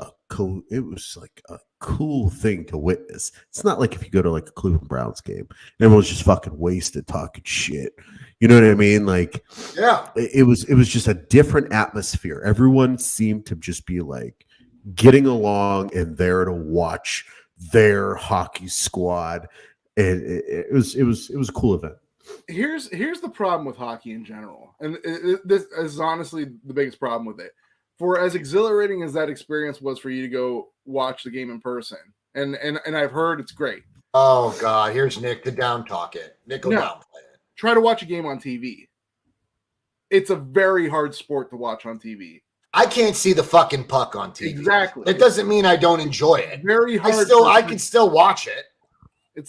it was like a cool thing to witness. It's not like if you go to like a Cleveland Browns game and everyone's just fucking wasted talking shit. You know what I mean? Like, yeah, it was just a different atmosphere. Everyone seemed to just be like getting along and there to watch their hockey squad. And it was a cool event. Here's the problem with hockey in general, and this is honestly the biggest problem with it. For as exhilarating as that experience was for you to go watch the game in person, and I've heard it's great. Oh God, here's Nick to down talk it. Nick will downplay it. Try to watch a game on TV. It's a very hard sport to watch on TV. I can't see the fucking puck on TV. Exactly. It doesn't mean I don't enjoy it. Very hard. I can still watch it. You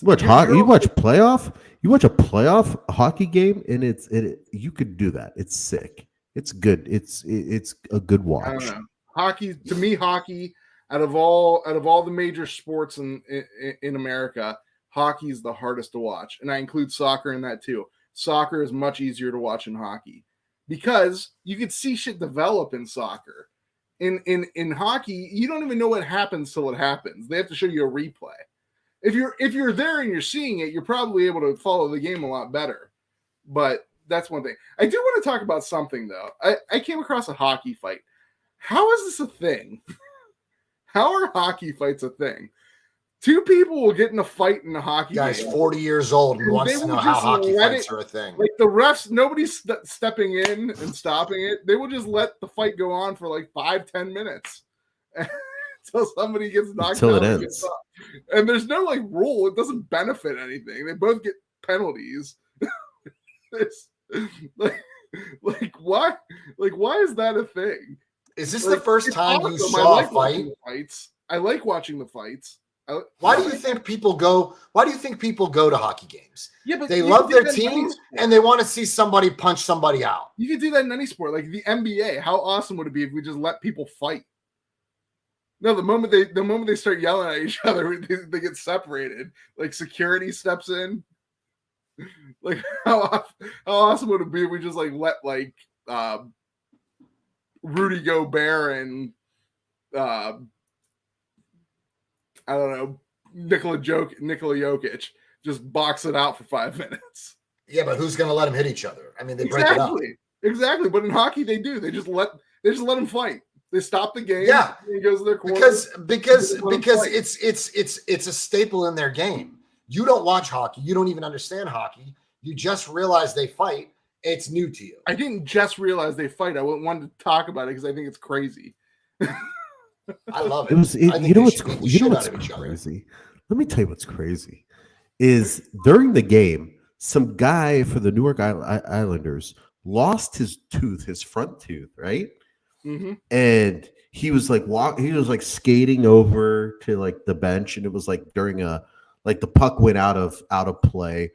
watch a playoff hockey game, and you could do that. It's sick. It's good. It's a good watch. I don't know. Hockey, to me, out of all the major sports in America, hockey is the hardest to watch, and I include soccer in that too. Soccer is much easier to watch than hockey because you could see shit develop in soccer. In hockey, you don't even know what happens till it happens. They have to show you a replay. if you're there and you're seeing it, you're probably able to follow the game a lot better. But that's one thing. I do want to talk about something though. I came across a hockey fight. How is this a thing? How are hockey fights a thing? Two people will get in a fight in a hockey Guy's game. 40 years old and And wants they to will know how just hockey let fights it- are a thing. Like the refs, nobody's stepping in and stopping it. They will just let the fight go on for like 5-10 minutes until somebody gets knocked Until it out. ends. And gets up. And there's no like rule. It doesn't benefit anything. They both get penalties. It's, like why? Like why is that a thing? Is this Like, the first it's time you awesome. saw a watching fight? the fights. I like watching the fights. Why do you think people go? Why do you think people go to hockey games? Yeah, but They you love can do their that in any team sport. and they want to see somebody punch somebody out. You could do that in any sport, like the NBA. How awesome would it be if we just let people fight? No, the moment they start yelling at each other, they get separated. Like security steps in. Like how awesome would it be if we just like let like Rudy Gobert and I don't know, Nikola Jokic just box it out for 5 minutes. Yeah, but who's going to let them hit each other? I mean, they break it up. Exactly. But in hockey, they do. They just let them fight. They stop the game. Yeah, he goes to their corner. because it's a staple in their game. You don't watch hockey. You don't even understand hockey. You just realize they fight. It's new to you. I didn't just realize they fight. I wanted to talk about it because I think it's crazy. I love it. You know what's crazy? Let me tell you what's crazy is during the game, some guy for the Newark Islanders lost his tooth, his front tooth, right? Mm-hmm. And he was like skating over to like the bench, and it was like during the puck went out of play,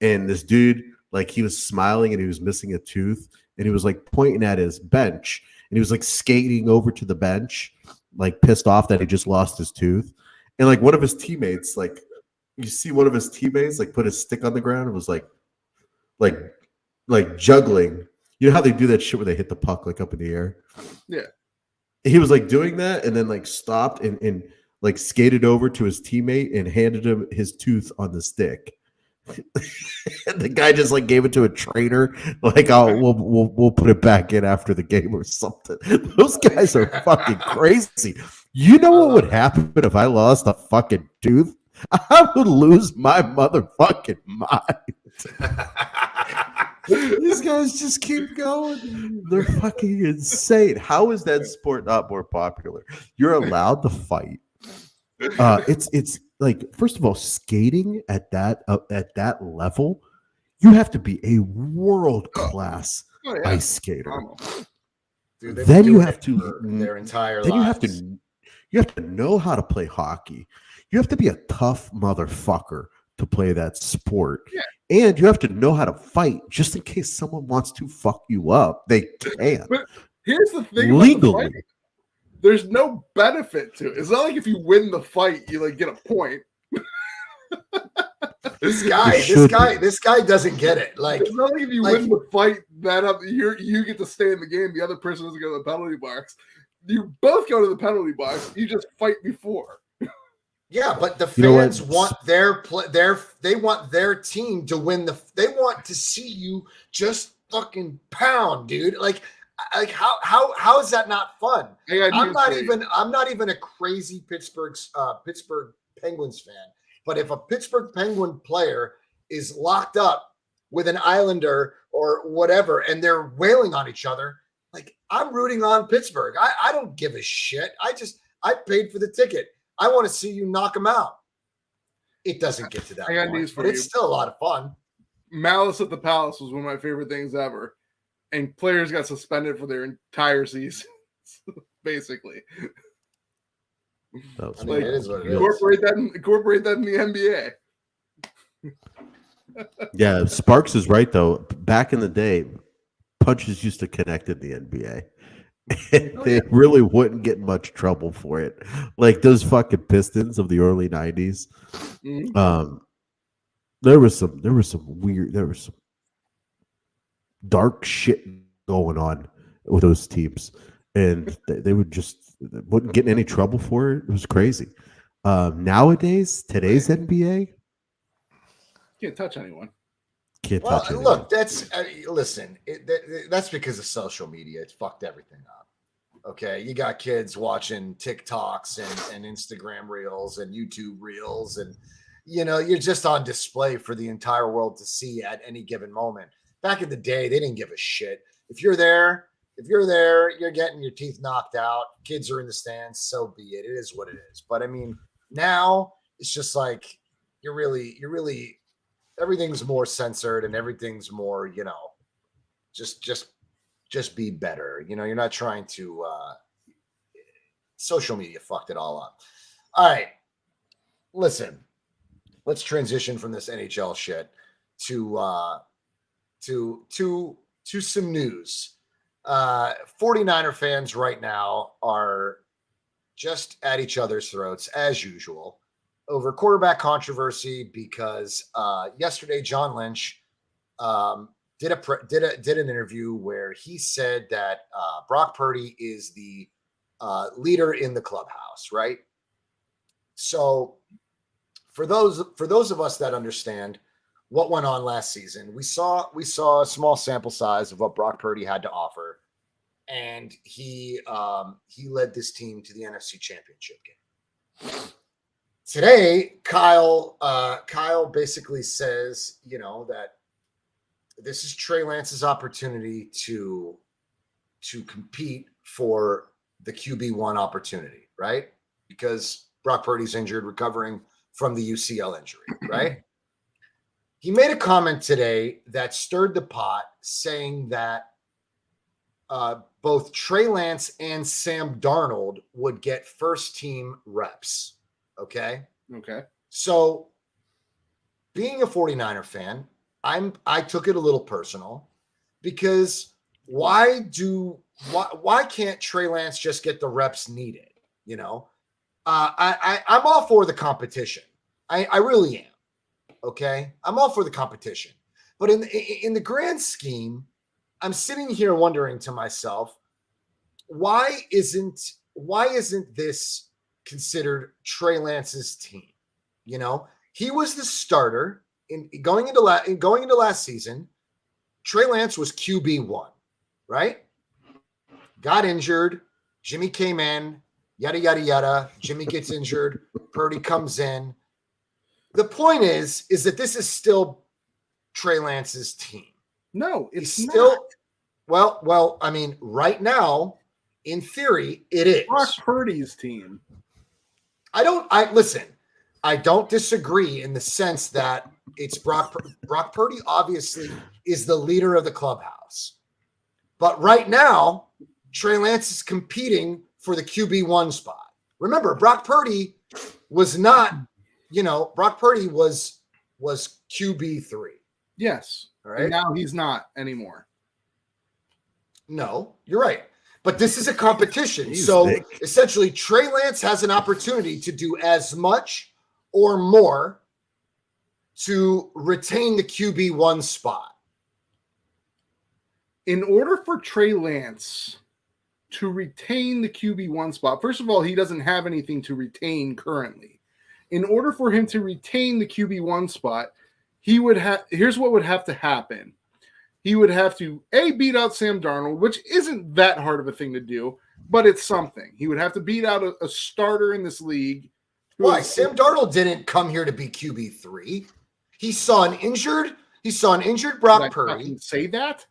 and this dude, like, he was smiling and he was missing a tooth, and he was like pointing at his bench, and he was like skating over to the bench, like pissed off that he just lost his tooth. And like one of his teammates, like you see one of his teammates like put his stick on the ground and was like juggling. You know how they do that shit where they hit the puck like up in the air? Yeah. He was like doing that and then like stopped and like skated over to his teammate and handed him his tooth on the stick. And the guy just like gave it to a trainer, like, "Oh, we'll put it back in after the game or something." Those guys are fucking crazy. You know what would happen if I lost a fucking tooth? I would lose my motherfucking mind. These guys just keep going. They're fucking insane. How is that sport not more popular? You're allowed to fight. It's like, first of all, skating at that level, you have to be a world class ice skater. Dude, then you have to their entire then lives. you have to know how to play hockey. You have to be a tough motherfucker to play that sport. Yeah. And you have to know how to fight just in case someone wants to fuck you up. They can. But here's the thing: legally, there's no benefit to it. It's not like if you win the fight, you like get a point. This guy doesn't get it. Like, it's not like if you win the fight, you get to stay in the game. The other person doesn't go to the penalty box. You both go to the penalty box. You just fight before. Yeah, but the fans want they want their team to win they want to see you just fucking pound, dude. Like how is that not fun? I'm not even a crazy Pittsburgh Penguins fan, but if a Pittsburgh Penguin player is locked up with an Islander or whatever and they're wailing on each other, like, I'm rooting on Pittsburgh. I don't give a shit. I paid for the ticket. I want to see you knock them out. It doesn't get to that point, but it's still a lot of fun. Malice at the Palace was one of my favorite things ever. And players got suspended for their entire season, basically. I mean, it is what it is. Incorporate that in the NBA. Yeah, Sparks is right, though. Back in the day, punches used to connect in the NBA. They really wouldn't get much trouble for it. Like those fucking Pistons of the early 90s. Mm-hmm. There was some dark shit going on with those teams, and they wouldn't get in any trouble for it. It was crazy. Nowadays, today's NBA Can't touch anyone. can't Well, touch anyone. look, that's listen. That's because of social media. It's fucked everything up. Okay, you got kids watching TikToks and Instagram reels and YouTube reels, and you're just on display for the entire world to see at any given moment. Back in the day, they didn't give a shit. If you're there, you're getting your teeth knocked out. Kids are in the stands, so be it. It is what it is. But I mean, now it's just like you're really everything's more censored and everything's more, just be better. You're not trying to social media fucked it all up. All right. Listen, let's transition from this NHL shit to some news. 49er fans right now are just at each other's throats as usual over quarterback controversy because yesterday John Lynch did an interview where he said that Brock Purdy is the leader in the clubhouse, right? So for those of us that understand what went on last season, we saw a small sample size of what Brock Purdy had to offer, and he led this team to the NFC Championship game. Today, Kyle basically says, that this is Trey Lance's opportunity to compete for the QB1 opportunity, right? Because Brock Purdy's injured, recovering from the UCL injury, right? He made a comment today that stirred the pot, saying that both Trey Lance and Sam Darnold would get first-team reps, okay? Okay. So, being a 49er fan, I took it a little personal because why can't Trey Lance just get the reps needed? I'm all for the competition. I really am. Okay, I'm all for the competition, but in the grand scheme, I'm sitting here wondering to myself, why isn't this considered Trey Lance's team? He was the starter going into last season. Trey Lance was QB1, right? Got injured. Jimmy came in. Yada yada yada. Jimmy gets injured. Purdy comes in. The point is that this is still Trey Lance's team. No, it's still not. Well, I mean, right now, in theory, it is Brock Purdy's team. I don't disagree in the sense that it's Brock Purdy obviously is the leader of the clubhouse. But right now, Trey Lance is competing for the QB1 spot. Remember, Brock Purdy was not, Brock Purdy was QB3. Yes. All right. And now he's not anymore. No, you're right. But this is a competition. So essentially, Trey Lance has an opportunity to do as much or more to retain the QB1 spot. In order for Trey Lance to retain the QB1 spot, first of all, he doesn't have anything to retain currently. In order for him to retain the QB1 spot, here's what would have to happen. He would have to, beat out Sam Darnold, which isn't that hard of a thing to do, but it's something. He would have to beat out a starter in this league. Why? Sam Darnold didn't come here to be QB3. He saw an injured Brock Purdy. Did I say that?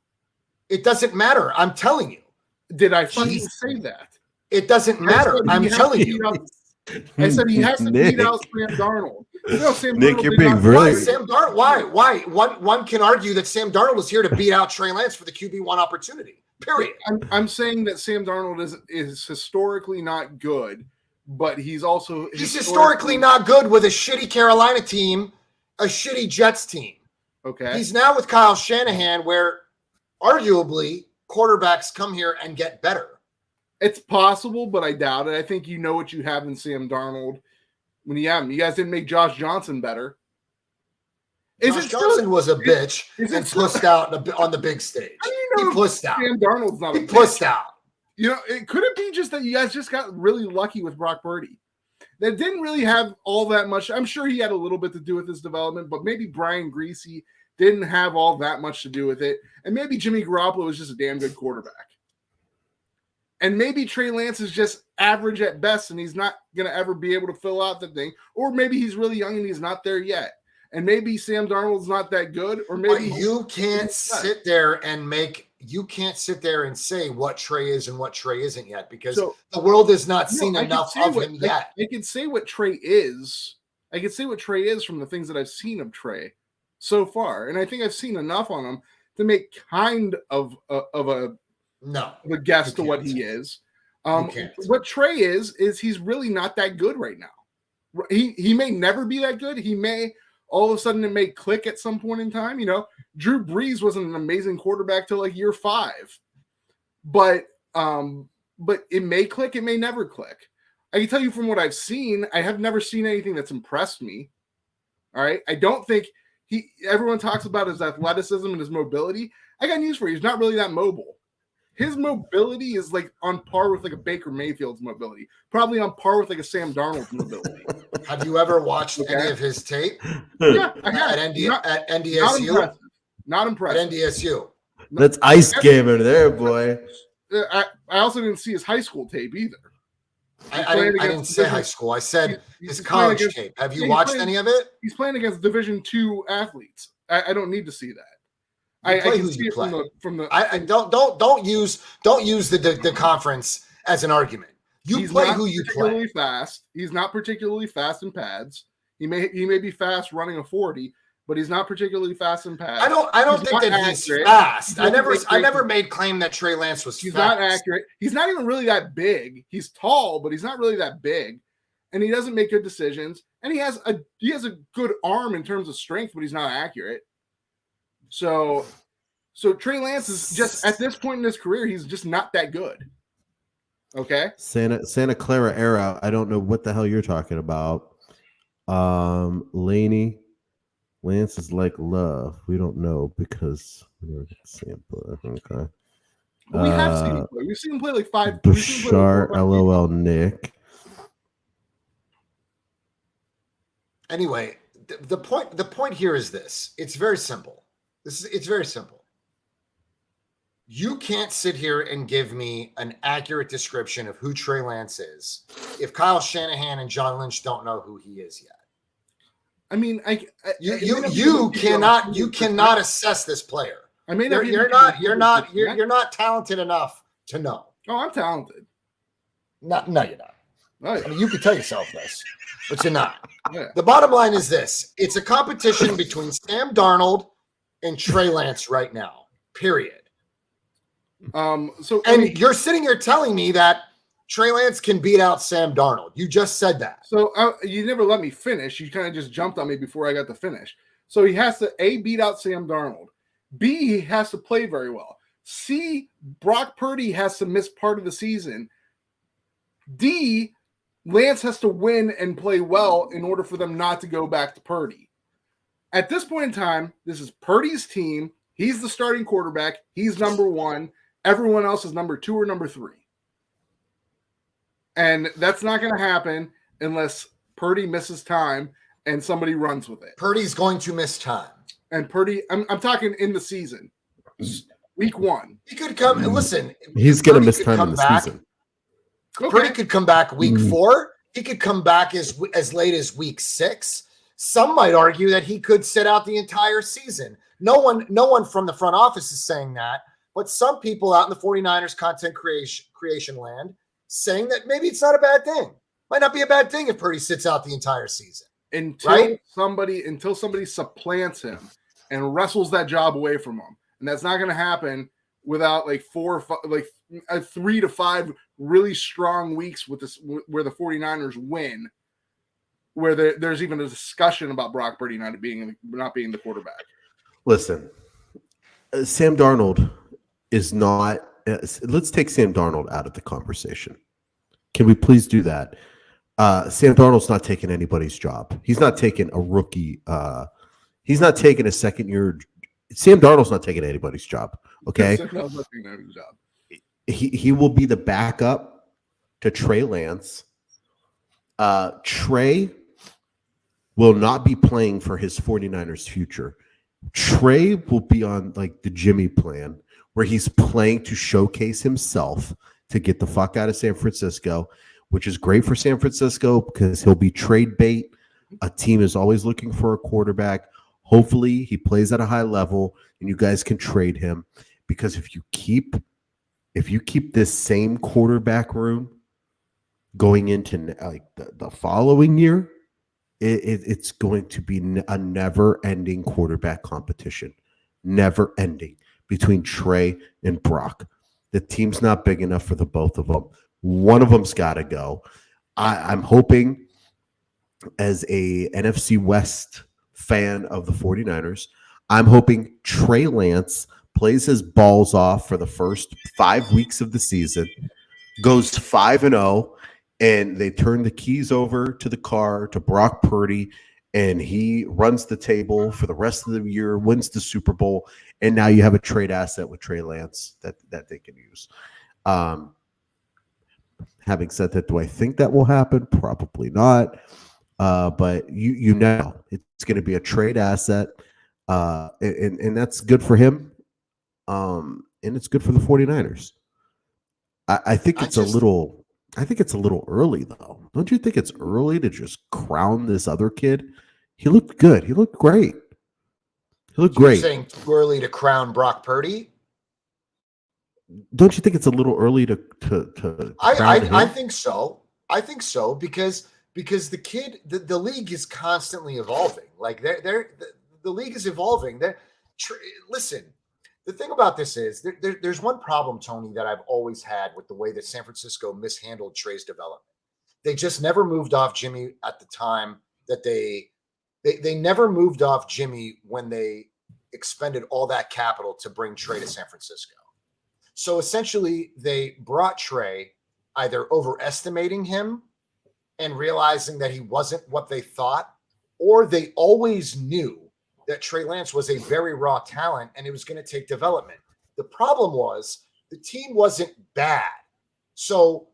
It doesn't matter. I'm telling you. Did I fucking say that? It doesn't matter. I'm telling you. I said he has to beat out Sam Darnold. Nick, you're being really. Why? One can argue that Sam Darnold is here to beat out Trey Lance for the QB1 opportunity. Period. I'm saying that Sam Darnold is historically not good, but he's historically not good with a shitty Carolina team, a shitty Jets team. Okay. He's now with Kyle Shanahan, where arguably quarterbacks come here and get better. It's possible, but I doubt it. I think you know what you have in Sam Darnold when you have him. You guys didn't make Josh Johnson better. Josh Johnson was a bitch and pussed out on the big stage. He pussed out. Sam Darnold's not a bitch. He pussed out. Could it be just that you guys just got really lucky with Brock Purdy? that didn't really have all that much. I'm sure he had a little bit to do with his development, but maybe Brian Greasy didn't have all that much to do with it. And maybe Jimmy Garoppolo was just a damn good quarterback. And maybe Trey Lance is just average at best, and he's not going to ever be able to fill out the thing. Or maybe he's really young and he's not there yet. And maybe Sam Darnold's not that good. Or maybe you can't sit there and say what Trey is and what Trey isn't yet, because the world has not seen enough of him yet. I can say what Trey is. I can say what Trey is from the things that I've seen of Trey so far. And I think I've seen enough on him to make kind of a guess to what he is. What Trey is he's really not that good right now. He may never be that good. He may all of a sudden it may click at some point in time. Drew Brees wasn't an amazing quarterback till like year 5, but it may click. It may never click. I can tell you from what I've seen, I have never seen anything that's impressed me. All right. I don't think everyone talks about his athleticism and his mobility. I got news for you. He's not really that mobile. His mobility is like on par with like a Baker Mayfield's mobility, probably on par with like a Sam Darnold's mobility. Have you ever watched any of his tape? Yeah, I have. At NDSU? Not impressive. At NDSU. That's ice gamer there, boy. I also didn't see his high school tape either. I didn't say high school. I said his college tape. Have you watched any of it? He's playing against Division II athletes. I don't need to see that. I can see it from the. Don't use the conference as an argument. You play who you play. Fast. He's not particularly fast in pads. He may be fast running a 40, but he's not particularly fast in pads. I don't think that he's fast. I never made claim that Trey Lance was he's fast. Not accurate. He's not even really that big. He's tall, but he's not really that big. And he doesn't make good decisions. And he has a good arm in terms of strength, but he's not accurate. So Trey Lance is just at this point in his career, he's just not that good. Okay. Santa Clara era. I don't know what the hell you're talking about. Laney, Lance is like love. We don't know because we're sample. Okay. But we have seen him play. We've seen him play like 5. Bouchard, LOL, Nick. Anyway, the point here is this. It's very simple. It's very simple. You can't sit here and give me an accurate description of who Trey Lance is if Kyle Shanahan and John Lynch don't know who he is yet. I mean, you cannot assess this player. I mean, you're not talented enough to know. Oh, I'm talented. No, you're not. Oh, yeah. I mean, you could tell yourself this, but you're not. Yeah. The bottom line is this: it's a competition between Sam Darnold and Trey Lance right now. Period. You're sitting here telling me that Trey Lance can beat out Sam Darnold. You just said that. So you never let me finish. You kind of just jumped on me before I got to finish. So he has to A, beat out Sam Darnold. B, he has to play very well. C, Brock Purdy has to miss part of the season. D, Lance has to win and play well in order for them not to go back to Purdy. At this point in time, this is Purdy's team. He's the starting quarterback. He's number 1. Everyone else is number 2 or number 3. And that's not going to happen unless Purdy misses time and somebody runs with it. Purdy's going to miss time. And Purdy, I'm talking in the season. Week 1. He could come, listen. He's going to miss time in the season. Okay. Purdy could come back week 4. He could come back as late as week 6. Some might argue that he could sit out the entire season. No one from the front office is saying that, but some people out in the 49ers content creation land saying that maybe it's not a bad thing. Might not be a bad thing if Purdy sits out the entire season. Until somebody supplants him and wrestles that job away from him. And that's not going to happen without like 4 or 5, like 3 to 5 really strong weeks with this, where the 49ers win, where there's even a discussion about Brock Purdy not being the quarterback. Listen, Sam Darnold is not. Let's take Sam Darnold out of the conversation. Can we please do that? Sam Darnold's not taking anybody's job. He's not taking a rookie. He's not taking a second year. Sam Darnold's not taking anybody's job. Okay. He will be the backup to Trey Lance. Trey will not be playing for his 49ers future. Trey will be on like the Jimmy plan where he's playing to showcase himself to get the fuck out of San Francisco, which is great for San Francisco because he'll be trade bait. A team is always looking for a quarterback. Hopefully he plays at a high level and you guys can trade him, because if you keep this same quarterback room going into like the following year, it's going to be a never-ending quarterback competition, never-ending between Trey and Brock. The team's not big enough for the both of them. One of them's got to go. I'm hoping, as a NFC West fan of the 49ers, I'm hoping Trey Lance plays his balls off for the first 5 weeks of the season, goes 5-0, and they turn the keys over to the car to Brock Purdy, and he runs the table for the rest of the year, wins the Super Bowl, and now you have a trade asset with Trey Lance that they can use. Having said that, do I think that will happen? Probably not. But you know it's going to be a trade asset, and that's good for him, and it's good for the 49ers. I think it's a little early, though. Don't you think it's early to just crown this other kid? He looked good. He looked great. He looked great. You're saying too early to crown Brock Purdy? Don't you think it's a little early to crown him? I think so. I think so because the kid, the league is constantly evolving. Like the league is evolving. Listen, the thing about this is there's one problem, Tony, that I've always had with the way that San Francisco mishandled Trey's development. They just never moved off Jimmy at the time that they never moved off Jimmy when they expended all that capital to bring Trey to San Francisco. So essentially, they brought Trey either overestimating him and realizing that he wasn't what they thought, or they always knew that Trey Lance was a very raw talent and it was going to take development. The problem was the team wasn't bad. So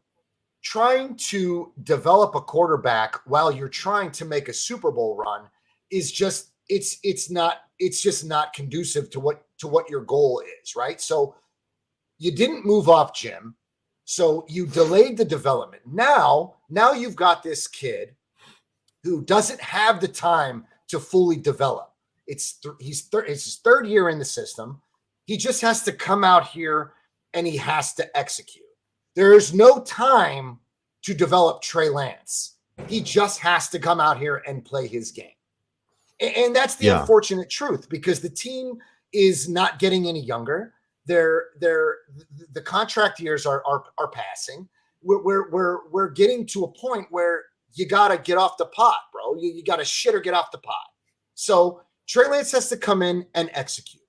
trying to develop a quarterback while you're trying to make a Super Bowl run is just it's just not conducive to what your goal is, right? So you didn't move off Jim, so you delayed the development. Now you've got this kid who doesn't have the time to fully develop. It's his third year in the system. He just has to come out here and he has to execute. There is no time to develop Trey Lance. He just has to come out here and play his game. And that's the unfortunate truth, because the team is not getting any younger. The contract years are passing. We're getting to a point where you gotta get off the pot, bro. You gotta shit or get off the pot. So Trey Lance has to come in and execute.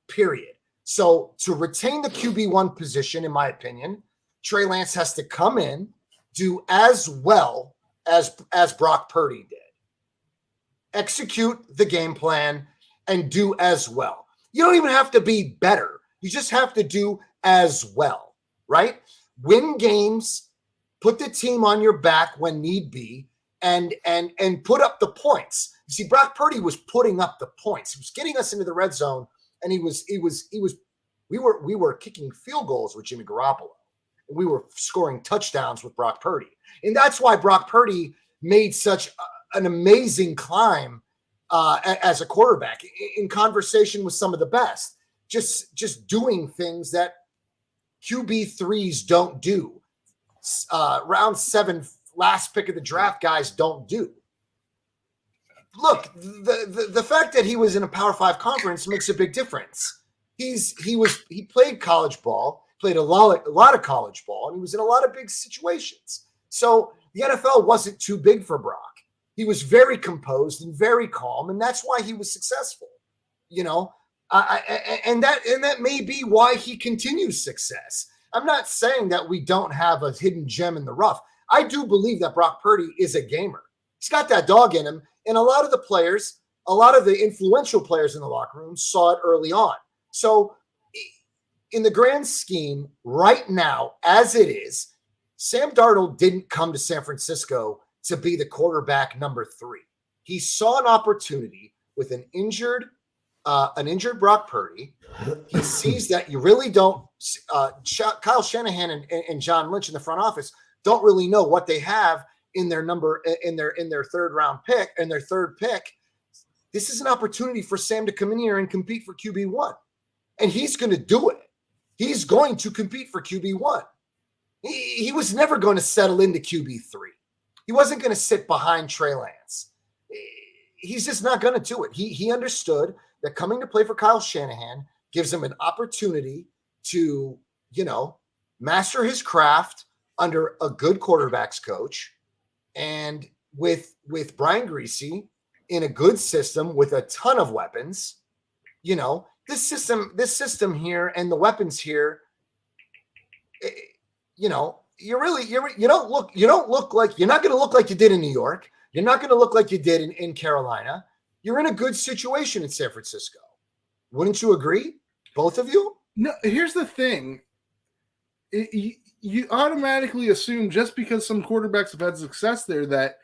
Period. So to retain the QB1 position, in my opinion, Trey Lance has to come in, do as well as Brock Purdy did. Execute the game plan and do as well. You don't even have to be better. You just have to do as well, right? Win games, put the team on your back when need be, and put up the points. You see, Brock Purdy was putting up the points. He was getting us into the red zone, and we were kicking field goals with Jimmy Garoppolo. And we were scoring touchdowns with Brock Purdy. And that's why Brock Purdy made such an amazing climb as a quarterback, in conversation with some of the best. Just doing things that QB3s don't do. Round 7, last pick of the draft guys don't do. Look, the fact that he was in a Power 5 conference makes a big difference. He played college ball, played a lot of college ball, and he was in a lot of big situations. So the NFL wasn't too big for Brock. He was very composed and very calm, and that's why he was successful. You know, and that may be why he continues success. I'm not saying that we don't have a hidden gem in the rough. I do believe that Brock Purdy is a gamer. He's got that dog in him, and a lot of the influential players in the locker room saw it early on. So in the grand scheme, right now, as it is, Sam Darnold didn't come to San Francisco to be the quarterback number 3. He saw an opportunity with an injured Brock Purdy. He sees that you really don't. Kyle Shanahan and John Lynch in the front office don't really know what they have in their third round pick and their third pick. This is an opportunity for Sam to come in here and compete for QB1, and he's going to do it. He's going to compete for QB1. He was never going to settle into QB3. He wasn't going to sit behind Trey Lance. He's just not going to do it. He understood that coming to play for Kyle Shanahan gives him an opportunity to, master his craft under a good quarterbacks coach. And with Brian Griese in a good system with a ton of weapons, this system here and the weapons here, you're not going to look like you did in New York. You're not going to look like you did in Carolina. You're in a good situation in San Francisco. Wouldn't you agree? Both of you? No, here's the thing. You automatically assume just because some quarterbacks have had success there that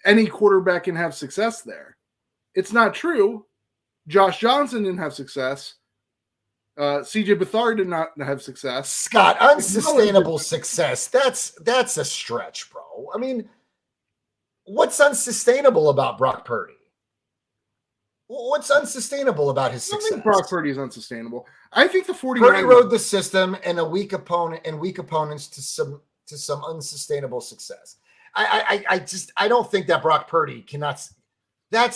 any quarterback can have success there. It's not true. Josh Johnson didn't have success. CJ Beathard did not have success. Scott, unsustainable success. That's a stretch, bro. I mean, what's unsustainable about Brock Purdy? What's unsustainable about his success? I think Brock Purdy is unsustainable. I think the 49ers Purdy rode the system and weak opponents to some unsustainable success. I don't think that Brock Purdy cannot. I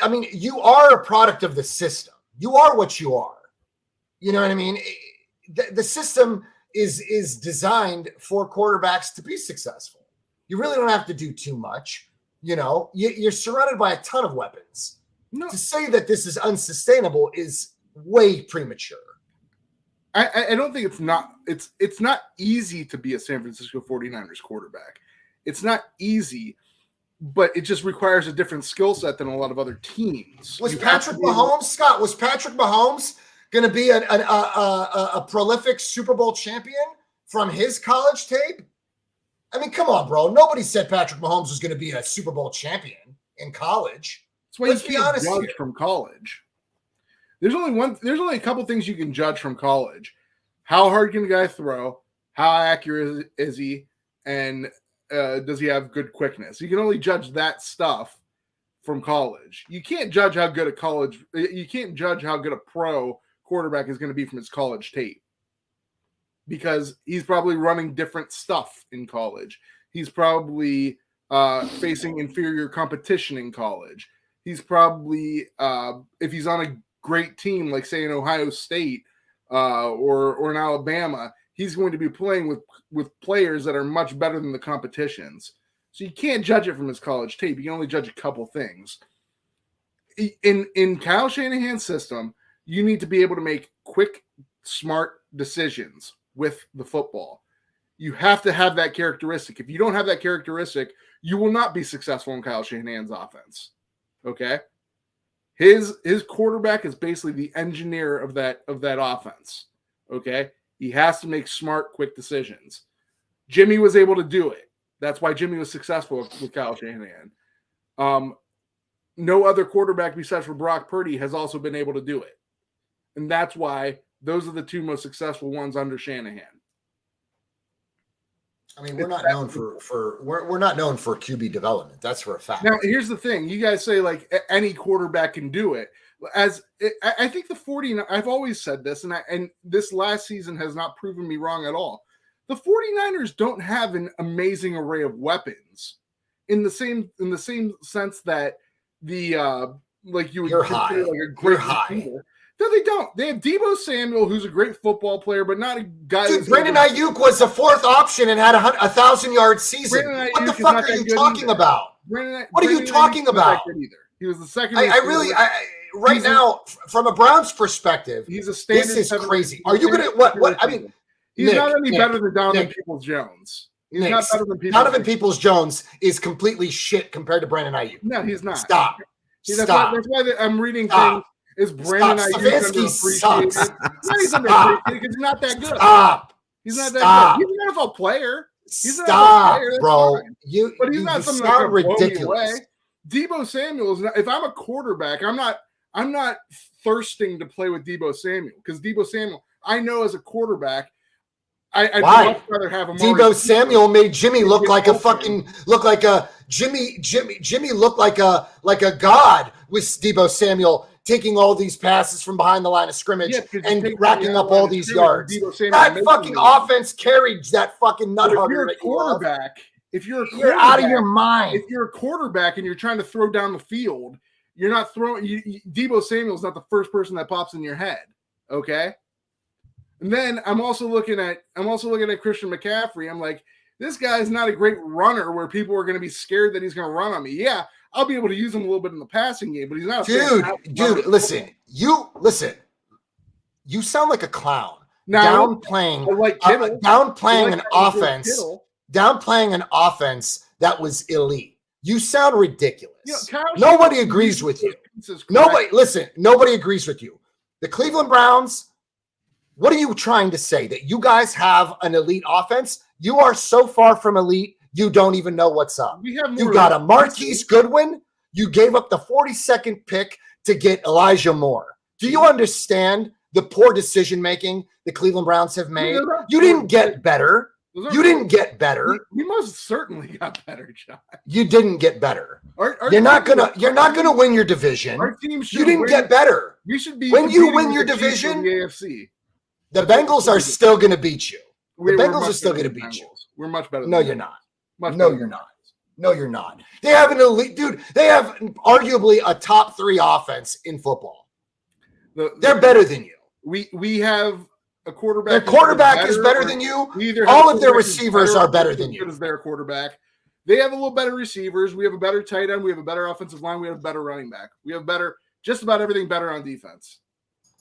mean, you are a product of the system. You are what you are. You know what I mean? The system is designed for quarterbacks to be successful. You really don't have to do too much. You're surrounded by a ton of weapons. No. To say that this is unsustainable is way premature. I don't think it's not easy to be a San Francisco 49ers quarterback. It's not easy, but it just requires a different skill set than a lot of other teams. Was Patrick Mahomes going to be a prolific Super Bowl champion from his college tape? I mean, come on, bro. Nobody said Patrick Mahomes was going to be a Super Bowl champion in college. That's why you can't judge from college. There's only a couple things you can judge from college. How hard can the guy throw? How accurate is he? And does he have good quickness? You can only judge that stuff from college. You can't judge how good a pro quarterback is going to be from his college tape, because he's probably running different stuff in college. He's probably facing inferior competition in college. He's probably, if he's on a great team, like say in Ohio State or in Alabama, he's going to be playing with players that are much better than the competitions. So you can't judge it from his college tape. You can only judge a couple things. In Kyle Shanahan's system, you need to be able to make quick, smart decisions with the football. You have to have that characteristic. If you don't have that characteristic, you will not be successful in Kyle Shanahan's offense. Okay? His quarterback is basically the engineer of that offense. Okay? He has to make smart, quick decisions. Jimmy was able to do it. That's why Jimmy was successful with Kyle Shanahan. No other quarterback besides for Brock Purdy has also been able to do it. And that's why those are the two most successful ones under Shanahan. I mean, we're not known for QB development. That's for a fact. Now, here's the thing. You guys say like any quarterback can do it. I think the 49ers, I've always said this, and this last season has not proven me wrong at all. The 49ers don't have an amazing array of weapons in the same sense that the like you would consider like a great receiver. No, they don't. They have Deebo Samuel, who's a great football player, but not a guy. Dude, Brandon Ayuk was the fourth option and had a 1,000-yard season. What the fuck are you talking about? What are you talking about? He was the second. Right now, from a Browns perspective, he's a standard. This is crazy. Are you gonna what? I mean, he's not any better than Donovan Peoples-Jones. He's not better than Donovan Peoples-Jones is completely shit compared to Brandon Ayuk. No, he's not. Stop. That's why I'm reading things. Is Brandon Ayuk underappreciated? No, he's underappreciated because he's not that good. Stop. He's not that good. He's an NFL player. Stop, player, bro. fine. You, but he's you, not you something that's sound gonna blow me ridiculous. away. Debo Samuel is not, if I'm a quarterback, I'm not thirsting to play with Debo Samuel because Debo Samuel, I know as a quarterback, I'd much rather have him. Debo Samuel made Jimmy look like a Jimmy looked like a god with Debo Samuel taking all these passes from behind the line of scrimmage and racking up all these yards. That fucking offense carried that fucking nut hugger that you love. You're out of your mind. If you're a quarterback and you're trying to throw down the field, you're not throwing. Debo Samuel's not the first person that pops in your head. Okay. And then I'm also looking at Christian McCaffrey. I'm like, this guy's not a great runner where people are going to be scared that he's going to run on me. Yeah, I'll be able to use him a little bit in the passing game, but he's not. Dude, listen. You sound like a clown. Now, downplaying an offense that was elite. You sound ridiculous. Nobody agrees with you. Nobody agrees with you. The Cleveland Browns. What are you trying to say? That you guys have an elite offense? You are so far from elite, you don't even know what's up. You got a Marquise Goodwin. You gave up the 42nd pick to get Elijah Moore. Do you understand the poor decision-making the Cleveland Browns have made? You didn't get better. You didn't get better. We most certainly got better, John. You didn't get better. You're not gonna win your division. Our team you didn't get better. We should be when you win your division. The AFC. The Bengals are still going to beat you. The Bengals are still going to beat you. We're much better. No, you're not. No, you're not. No, you're not. They have an elite dude. They have arguably a top 3 offense in football. They're better than you. We have a quarterback. Their quarterback is better than you. All of their receivers are better than you. As their quarterback. They have a little better receivers. We have a better tight end. We have a better offensive line. We have a better running back. We have just about everything better on defense.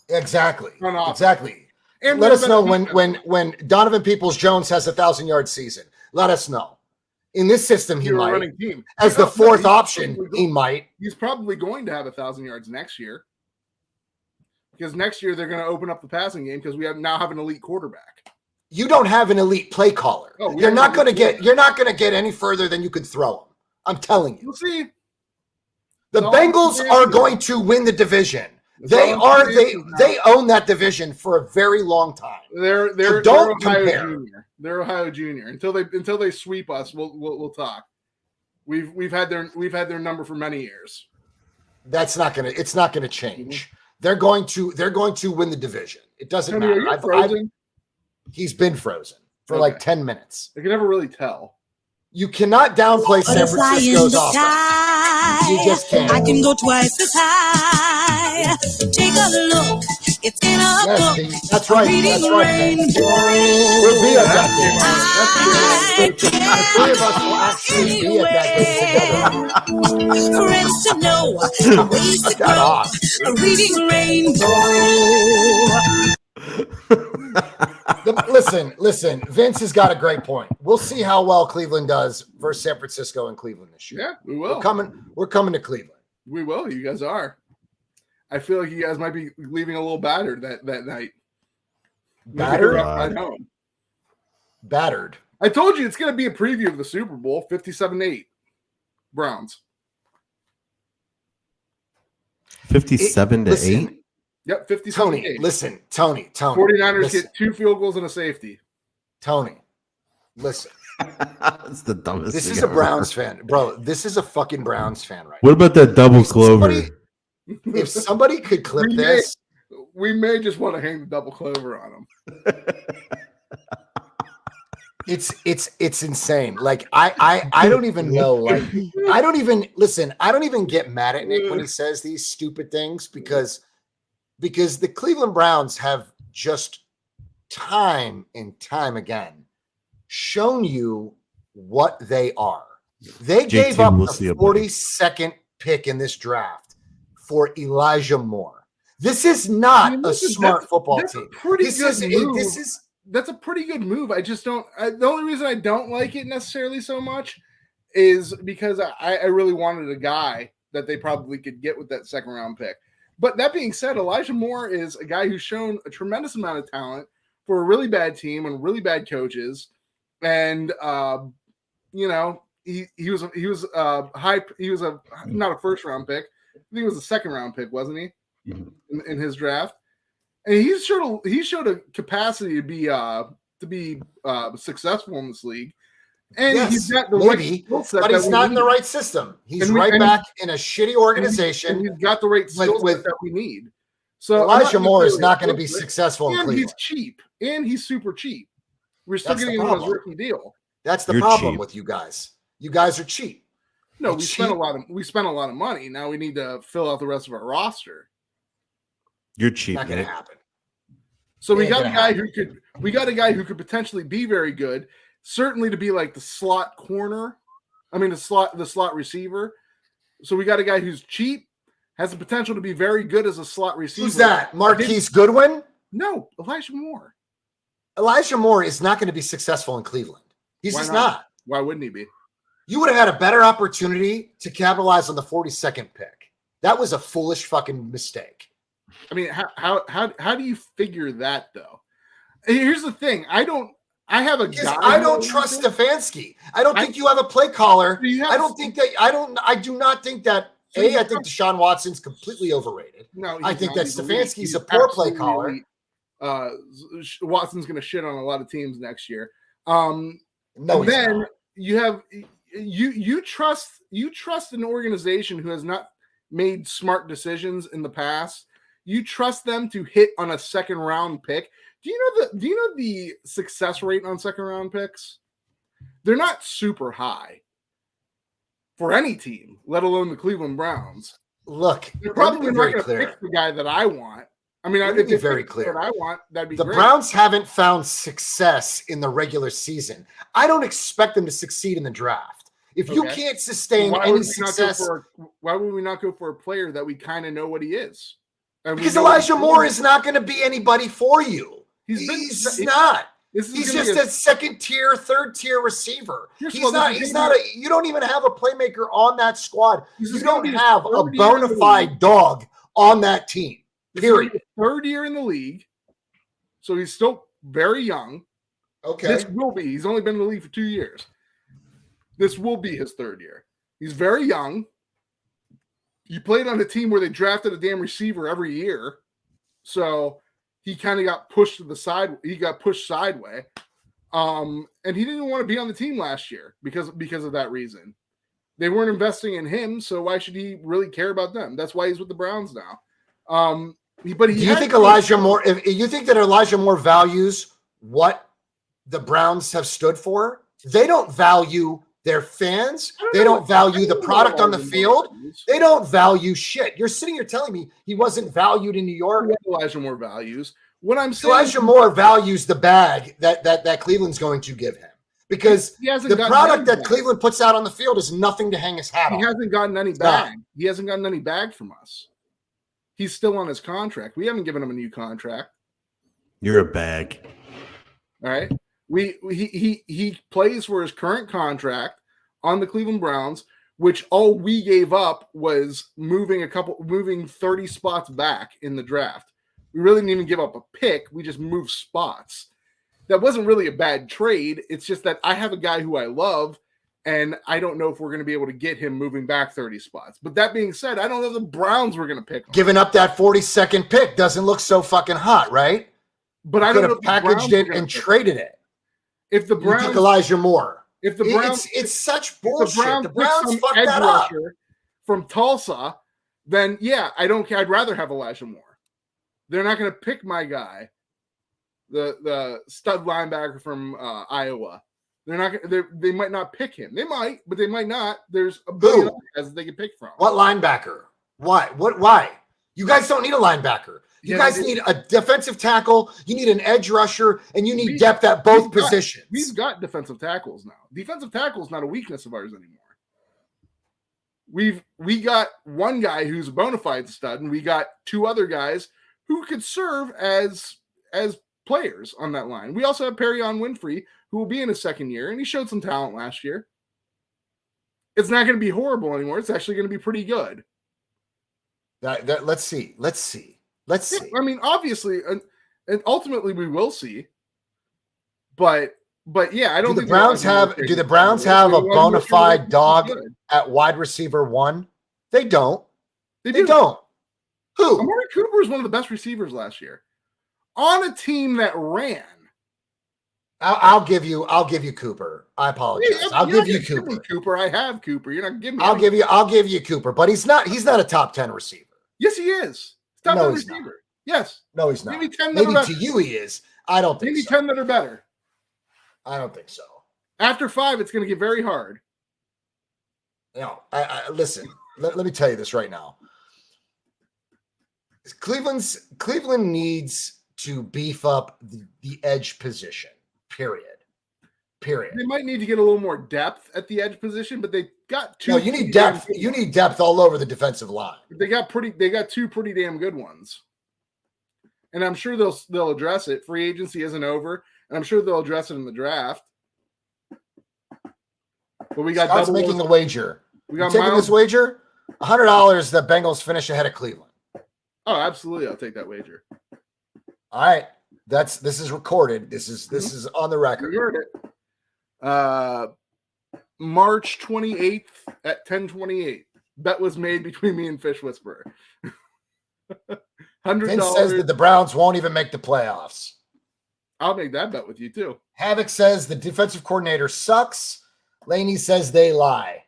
Exactly. Exactly. And let us know when Donovan Peoples-Jones has 1,000-yard season. Let us know. In this system, he might. As the 4th option, he might. He's probably going to have 1,000 yards next year. Because next year they're going to open up the passing game because we now have an elite quarterback. You don't have an elite play caller. You're not going to get any further than you could throw him. I'm telling you. We'll see. The Bengals are going to win the division. They own that division for a very long time. They're Ohio Junior. They're Ohio Junior. Until they sweep us, we'll talk. We've had their number for many years. It's not gonna change. Mm-hmm. They're going to win the division. It doesn't matter. He's been frozen for like 10 minutes. I can never really tell. You cannot downplay San Francisco's offense. You just can't. I can go twice as high. Take a look. It's in a book. That's right. That's right. We'll be at that game. The 3 of us will actually be at that game together. Friends to know, ways to grow, a reading rainbow. Listen. Vince has got a great point. We'll see how well Cleveland does versus San Francisco and Cleveland this year. Yeah, we will. We're coming to Cleveland. We will. You guys are. I feel like you guys might be leaving a little battered that night. Battered? Battered. I told you it's going to be a preview of the Super Bowl, 57-8. Browns. 57-8? Yep, 57-8. Tony, listen. 49ers get 2 field goals and a safety. Tony, listen. That's the dumbest This thing is a ever. Browns fan. Bro, this is a fucking Browns fan right What about that double clover? If somebody could clip this. We may just want to hang the double clover on them. It's insane. Like I don't even know. Like I don't even get mad at Nick when he says these stupid things because the Cleveland Browns have just time and time again shown you what they are. They gave up the 42nd pick in this draft for Elijah Moore. This is not a smart football team. That's a pretty good move. I just don't. The only reason I don't like it necessarily so much is because I really wanted a guy that they probably could get with that 2nd round pick. But that being said, Elijah Moore is a guy who's shown a tremendous amount of talent for a really bad team and really bad coaches. and he was not a first round pick. I think he was a second round pick, wasn't he? In his draft, and he showed a capacity to be successful in this league. And he's got the right skill set, but he's not in the right system. He's back in a shitty organization. And he's got the right skill set that we need. So Elijah Moore is not going to be successful in Cleveland. He's cheap, and he's super cheap. We're still getting him on his rookie deal. That's the problem with you guys. You guys are cheap. No, we spent a lot of money. Now we need to fill out the rest of our roster. You're cheap. Not going to happen. So we got a guy who could potentially be very good. Certainly to be like the slot corner. I mean, the slot receiver. So we got a guy who's cheap, has the potential to be very good as a slot receiver. Who's that? Marquise Goodwin? No, Elijah Moore. Elijah Moore is not going to be successful in Cleveland. He's just not. Why wouldn't he be? You would have had a better opportunity to capitalize on the 42nd pick. That was a foolish fucking mistake. I mean, how do you figure that though? Here's the thing. I don't trust Stefanski. I don't think you have a play caller. I do not think that I think Deshaun Watson's completely overrated. No, I think that Stefanski's a poor play caller. Watson's going to shit on a lot of teams next year. You trust an organization who has not made smart decisions in the past. You trust them to hit on a second round pick. Do you know the success rate on second round picks? They're not super high for any team, let alone the Cleveland Browns. Look, they're probably not going to pick the guy that I want. I mean, I'd be very clear. What I want, that'd be the great. Browns haven't found success in the regular season. I don't expect them to succeed in the draft. If you can't sustain any success, why would we not go for a player that we kind of know what he is? Because Elijah Moore is not going to be anybody for you. He's not. He's just a second tier, third tier receiver. He's not. You don't even have a playmaker on that squad. You don't have a bona fide dog on that team. Period. Third year in the league, so he's still very young. Okay, this will be. He's only been in the league for 2 years. This will be his third year. He's very young. He played on a team where they drafted a damn receiver every year, so he kind of got pushed to the side. He got pushed sideways, and he didn't want to be on the team last year because of that reason. They weren't investing in him, so why should he really care about them? That's why he's with the Browns now. Do you think Elijah Moore? If you think that Elijah Moore values what the Browns have stood for, they don't value their fans. They don't value the product on the field. They don't value shit. You're sitting here telling me he wasn't valued in New York. Elijah Moore values. What I'm saying, Elijah Moore values the bag that Cleveland's going to give him, because the product that Cleveland puts out on the field is nothing to hang his hat on. He hasn't gotten any bag. He hasn't gotten any bag from us. He's still on his contract. We haven't given him a new contract. You're a bag. All right. He plays for his current contract on the Cleveland Browns, which all we gave up was moving 30 spots back in the draft. We really didn't even give up a pick. We just moved spots. That wasn't really a bad trade. It's just that I have a guy who I love, and I don't know if we're going to be able to get him moving back 30 spots. But that being said, I don't know if the Browns were going to pick him. Giving up that 42nd pick doesn't look so fucking hot, right? But I don't know if packaged it and traded it. If the Browns took Elijah Moore, if the Browns, it's such bullshit. The Browns fucked that up from Tulsa. Then yeah, I don't care. I'd rather have Elijah Moore. They're not going to pick my guy, the stud linebacker from Iowa. They're not. They might not pick him. They might, but they might not. There's a billion other guys that they can pick from. What linebacker? Why? Why? You guys don't need a linebacker. You guys need a defensive tackle. You need an edge rusher, and you need depth at both positions. We've got defensive tackles now. Defensive tackle is not a weakness of ours anymore. We got one guy who's a bona fide stud, and we got two other guys who could serve as players on that line. We also have Perrion Winfrey, who will be in his second year, and he showed some talent last year. It's not going to be horrible anymore. It's actually going to be pretty good. Let's see. I mean, obviously, and ultimately we will see. But But yeah, I don't Do think the Browns have a bona fide dog at wide receiver 1? They don't. They don't. Who? Amari Cooper was one of the best receivers last year on a team that ran. I'll give you Cooper. I apologize. I'll give you Cooper. Cooper, I have Cooper. You're not giving me. I'll give you Cooper, but he's not a top 10 receiver. Yes, he is. Top 10 receiver. Not. Yes. No, he's not. Maybe 10 Maybe to you he is. I don't think maybe so. 10 that are better. I don't think so. After 5, it's going to get very hard. No, listen. Let me tell you this right now. Cleveland needs to beef up the edge position. Period. They might need to get a little more depth at the edge position, but they got 2. No, you need depth. You need depth all over the defensive line. They got 2 pretty damn good ones. And I'm sure they'll address it. Free agency isn't over, and I'm sure they'll address it in the draft. But we got Scott's making a wager. We got taking this wager? $100 the Bengals finish ahead of Cleveland. Oh, absolutely. I'll take that wager. All right. This is recorded. This is on the record. You heard it. March 28th at 10:28. Bet was made between me and Fish Whisperer. $100. Vince says that the Browns won't even make the playoffs. I'll make that bet with you too. Havoc says the defensive coordinator sucks. Laney says they lie.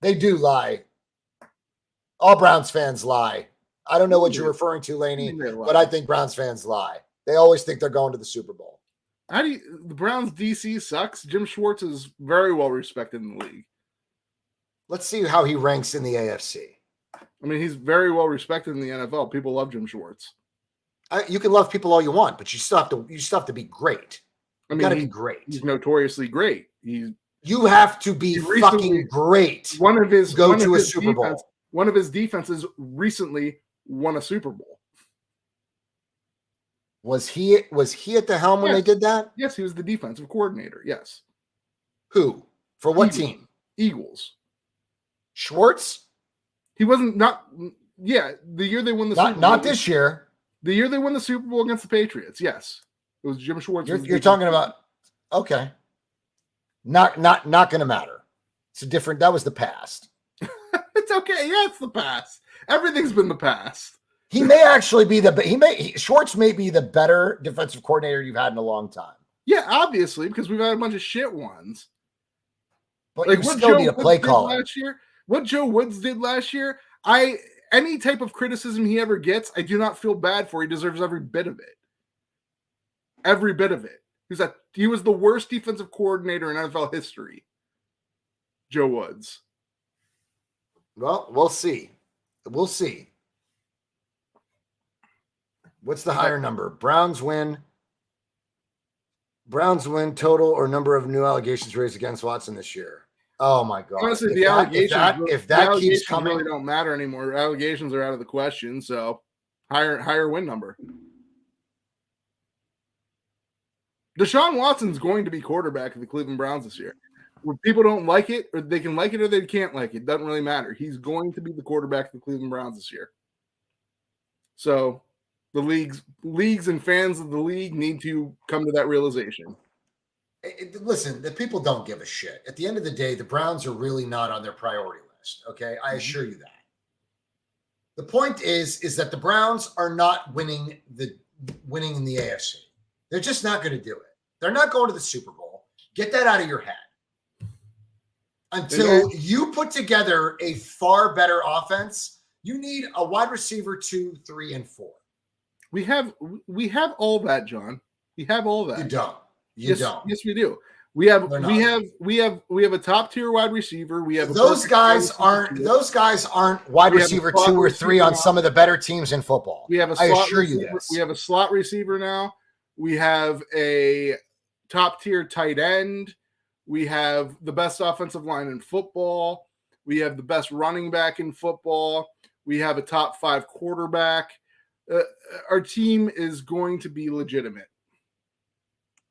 They do lie. All Browns fans lie. I don't know what you're referring to, Laney, but I think Browns fans lie. They always think they're going to the Super Bowl. The Browns DC sucks? Jim Schwartz is very well respected in the league. Let's see how he ranks in the AFC. I mean, he's very well respected in the NFL. People love Jim Schwartz. You can love people all you want, but you still have to be great. You got to be great. He's notoriously great. You have to be fucking great. One of his Super Bowl. One of his defenses recently won a Super Bowl. Was he at the helm when they did that? Yes, he was the defensive coordinator. Yes. Who? For what team? Eagles. Schwartz? He wasn't the year they won the Super Bowl. Not this year. The year they won the Super Bowl against the Patriots. Yes. It was Jim Schwartz. You're talking about okay. Not going to matter. That was the past. It's okay. Yeah, it's the past. Everything's been the past. He may actually be Schwartz may be the better defensive coordinator you've had in a long time. Yeah, obviously, because we've had a bunch of shit ones. But you still need a play caller. What Joe Woods did last year, any type of criticism he ever gets, I do not feel bad for. He deserves every bit of it. Every bit of it. He was the worst defensive coordinator in NFL history. Joe Woods. Well, we'll see. We'll see. What's the higher number? Browns win total or number of new allegations raised against Watson this year. Oh my God! Honestly, if that keeps coming, really don't matter anymore. Allegations are out of the question. So higher win number. Deshaun Watson's going to be quarterback of the Cleveland Browns this year. When people don't like it, or they can like it or they can't like it. Doesn't really matter. He's going to be the quarterback of the Cleveland Browns this year. So the leagues and fans of the league need to come to that realization. Listen, the people don't give a shit. At the end of the day, the Browns are really not on their priority list. Okay, I assure you that. The point is that the Browns are not winning in the AFC. They're just not going to do it. They're not going to the Super Bowl. Get that out of your head. Until you put together a far better offense, you need a wide receiver 2, 3, and 4. We have all that, John. We have all that. You don't. Yes, we do. We have a top tier wide receiver. We have those guys aren't wide receiver 2 or 3 on some of the better teams in football. We have a slot receiver. We have a slot receiver now. We have a top tier tight end. We have the best offensive line in football. We have the best running back in football. We have a top 5 quarterback. Our team is going to be legitimate.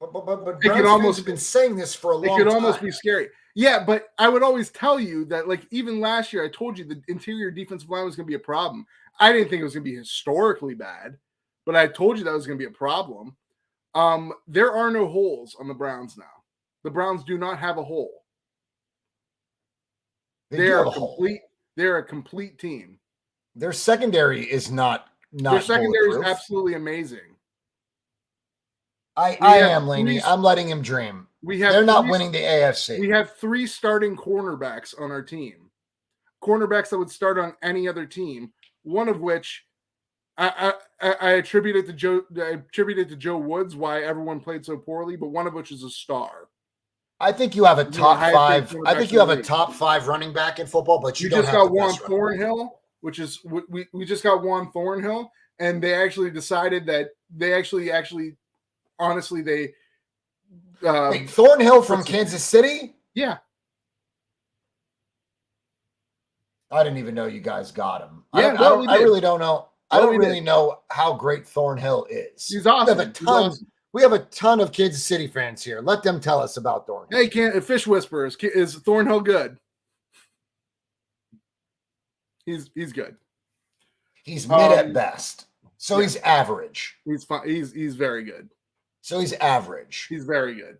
But Browns have been saying this for a long time. It could almost be scary. Yeah, but I would always tell you that, like, even last year, I told you the interior defensive line was going to be a problem. I didn't think it was going to be historically bad, but I told you that was going to be a problem. There are no holes on the Browns now. The Browns do not have a hole. They're a complete team. Their secondary is not Their secondary is bulletproof. absolutely amazing. I am, Laney. I'm letting him dream. They're not winning the AFC. We have 3 starting cornerbacks on our team. Cornerbacks that would start on any other team. One of which I attributed to Joe Woods why everyone played so poorly, but one of which is a star. I think you have a top 5. I think you have a top 5 running back in football, but you don't just have got Juan Thornhill, which is we just got Juan Thornhill, and they actually decided that they actually honestly they wait, Thornhill from Kansas City? Yeah. I didn't even know you guys got him. Yeah, I really don't know. I don't really know how great Thornhill is. He's awesome. We have a ton of Kansas City fans here. Let them tell us about Thornhill. Hey, Fish Whisperers, is Thornhill good? He's good. He's mid at best. So he's average. He's fine. He's very good. So he's average. He's very good.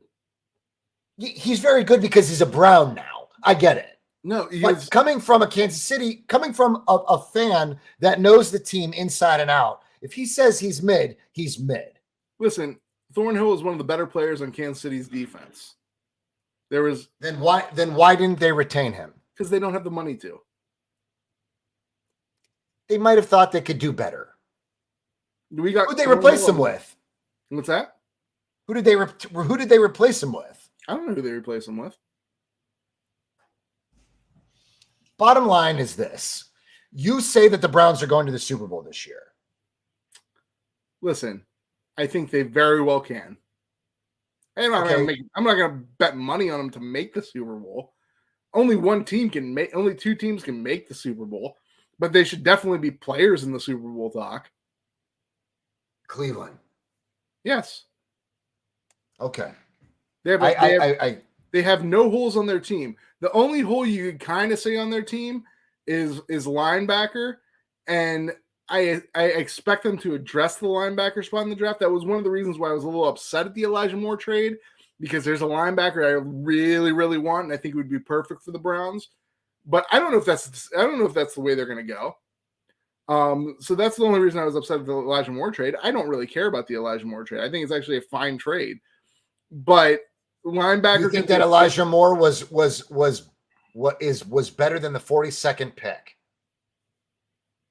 He's very good because he's a Brown now. I get it. No, but coming from a Kansas City, coming from a fan that knows the team inside and out, if he says he's mid, he's mid. Listen, Thornhill is one of the better players on Kansas City's defense. Then why didn't they retain him? Because they don't have the money to. They might have thought they could do better. Who did they replace him with? What's that? Who did they replace him with? I don't know who they replaced him with. Bottom line is this. You say that the Browns are going to the Super Bowl this year. Listen, I think they very well can. I'm not going to bet money on them to make the Super Bowl. Only 2 teams can make the Super Bowl, but they should definitely be players in the Super Bowl talk. Cleveland. Yes. Okay. They have no holes on their team. The only hole you could kind of say on their team is linebacker, and I expect them to address the linebacker spot in the draft. That was one of the reasons why I was a little upset at the Elijah Moore trade, because there's a linebacker I really, really want, and I think it would be perfect for the Browns. But I don't know if that's the way they're going to go. So that's the only reason I was upset at the Elijah Moore trade. I don't really care about the Elijah Moore trade. I think it's actually a fine trade, but linebacker. You think that Elijah Moore was better than the 42nd pick?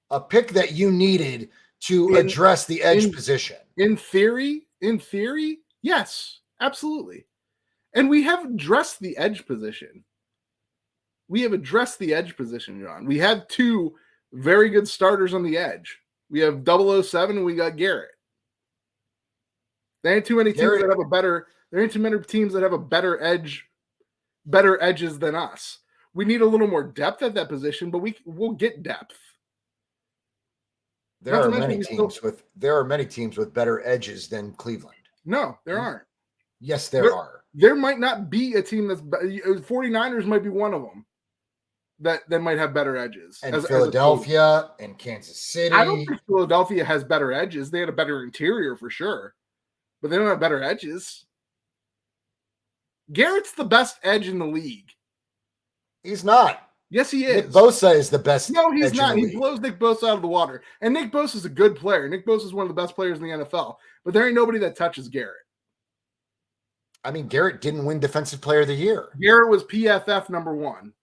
A pick that you needed to address the edge position. In theory, yes, absolutely. And we have addressed the edge position. John. We had 2 very good starters on the edge. We have 007 and we got Garrett. There ain't too many teams that have a better. There ain't too many teams that have a better edges than us. We need a little more depth at that position, but we'll get depth. There are many teams with better edges than Cleveland. No, there aren't. Yes, there are. There might not be a team that's 49ers might be one of them that might have better edges. And Philadelphia and Kansas City. I don't think Philadelphia has better edges. They had a better interior for sure, but they don't have better edges. Garrett's the best edge in the league. He's not. Yes, he is. Nick Bosa is the best. No, he's not. He blows Nick Bosa out of the water. And Nick Bosa is a good player. Nick Bosa is one of the best players in the NFL. But there ain't nobody that touches Garrett. I mean, Garrett didn't win Defensive Player of the Year. Garrett was PFF number 1.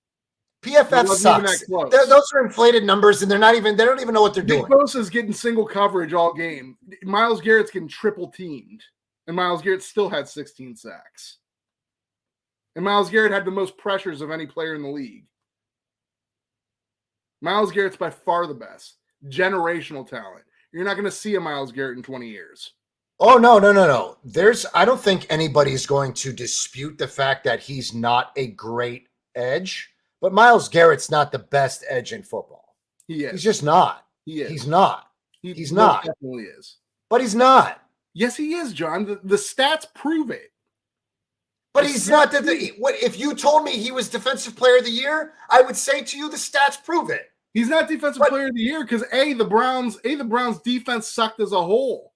PFF sucks. Those are inflated numbers, and they don't even know what they're doing. Nick Bosa's getting single coverage all game. Myles Garrett's getting triple teamed. And Myles Garrett still had 16 sacks. And Myles Garrett had the most pressures of any player in the league. Myles Garrett's by far the best. Generational talent. You're not going to see a Myles Garrett in 20 years. Oh, no. I don't think anybody's going to dispute the fact that he's not a great edge, but Myles Garrett's not the best edge in football. He is. He's just not. He is. He's not. He's not. Definitely is. But he's not. Yes, he is, John. The stats prove it. But he's not. If you told me he was Defensive Player of the Year, I would say to you the stats prove it. He's not Defensive Player of the Year because the Browns defense sucked as a whole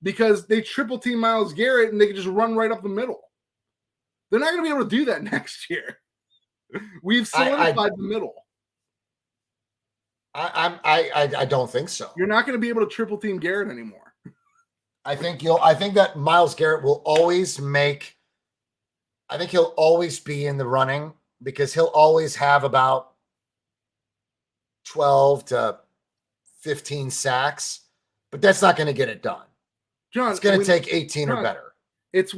because they triple team Myles Garrett and they could just run right up the middle. They're not going to be able to do that next year. We've solidified the middle. I don't think so. You're not going to be able to triple team Garrett anymore. I think that Myles Garrett will always he'll always be in the running because he'll always have about 12 to 15 sacks, but that's not going to get it done. John, it's going to take 18 or better. It's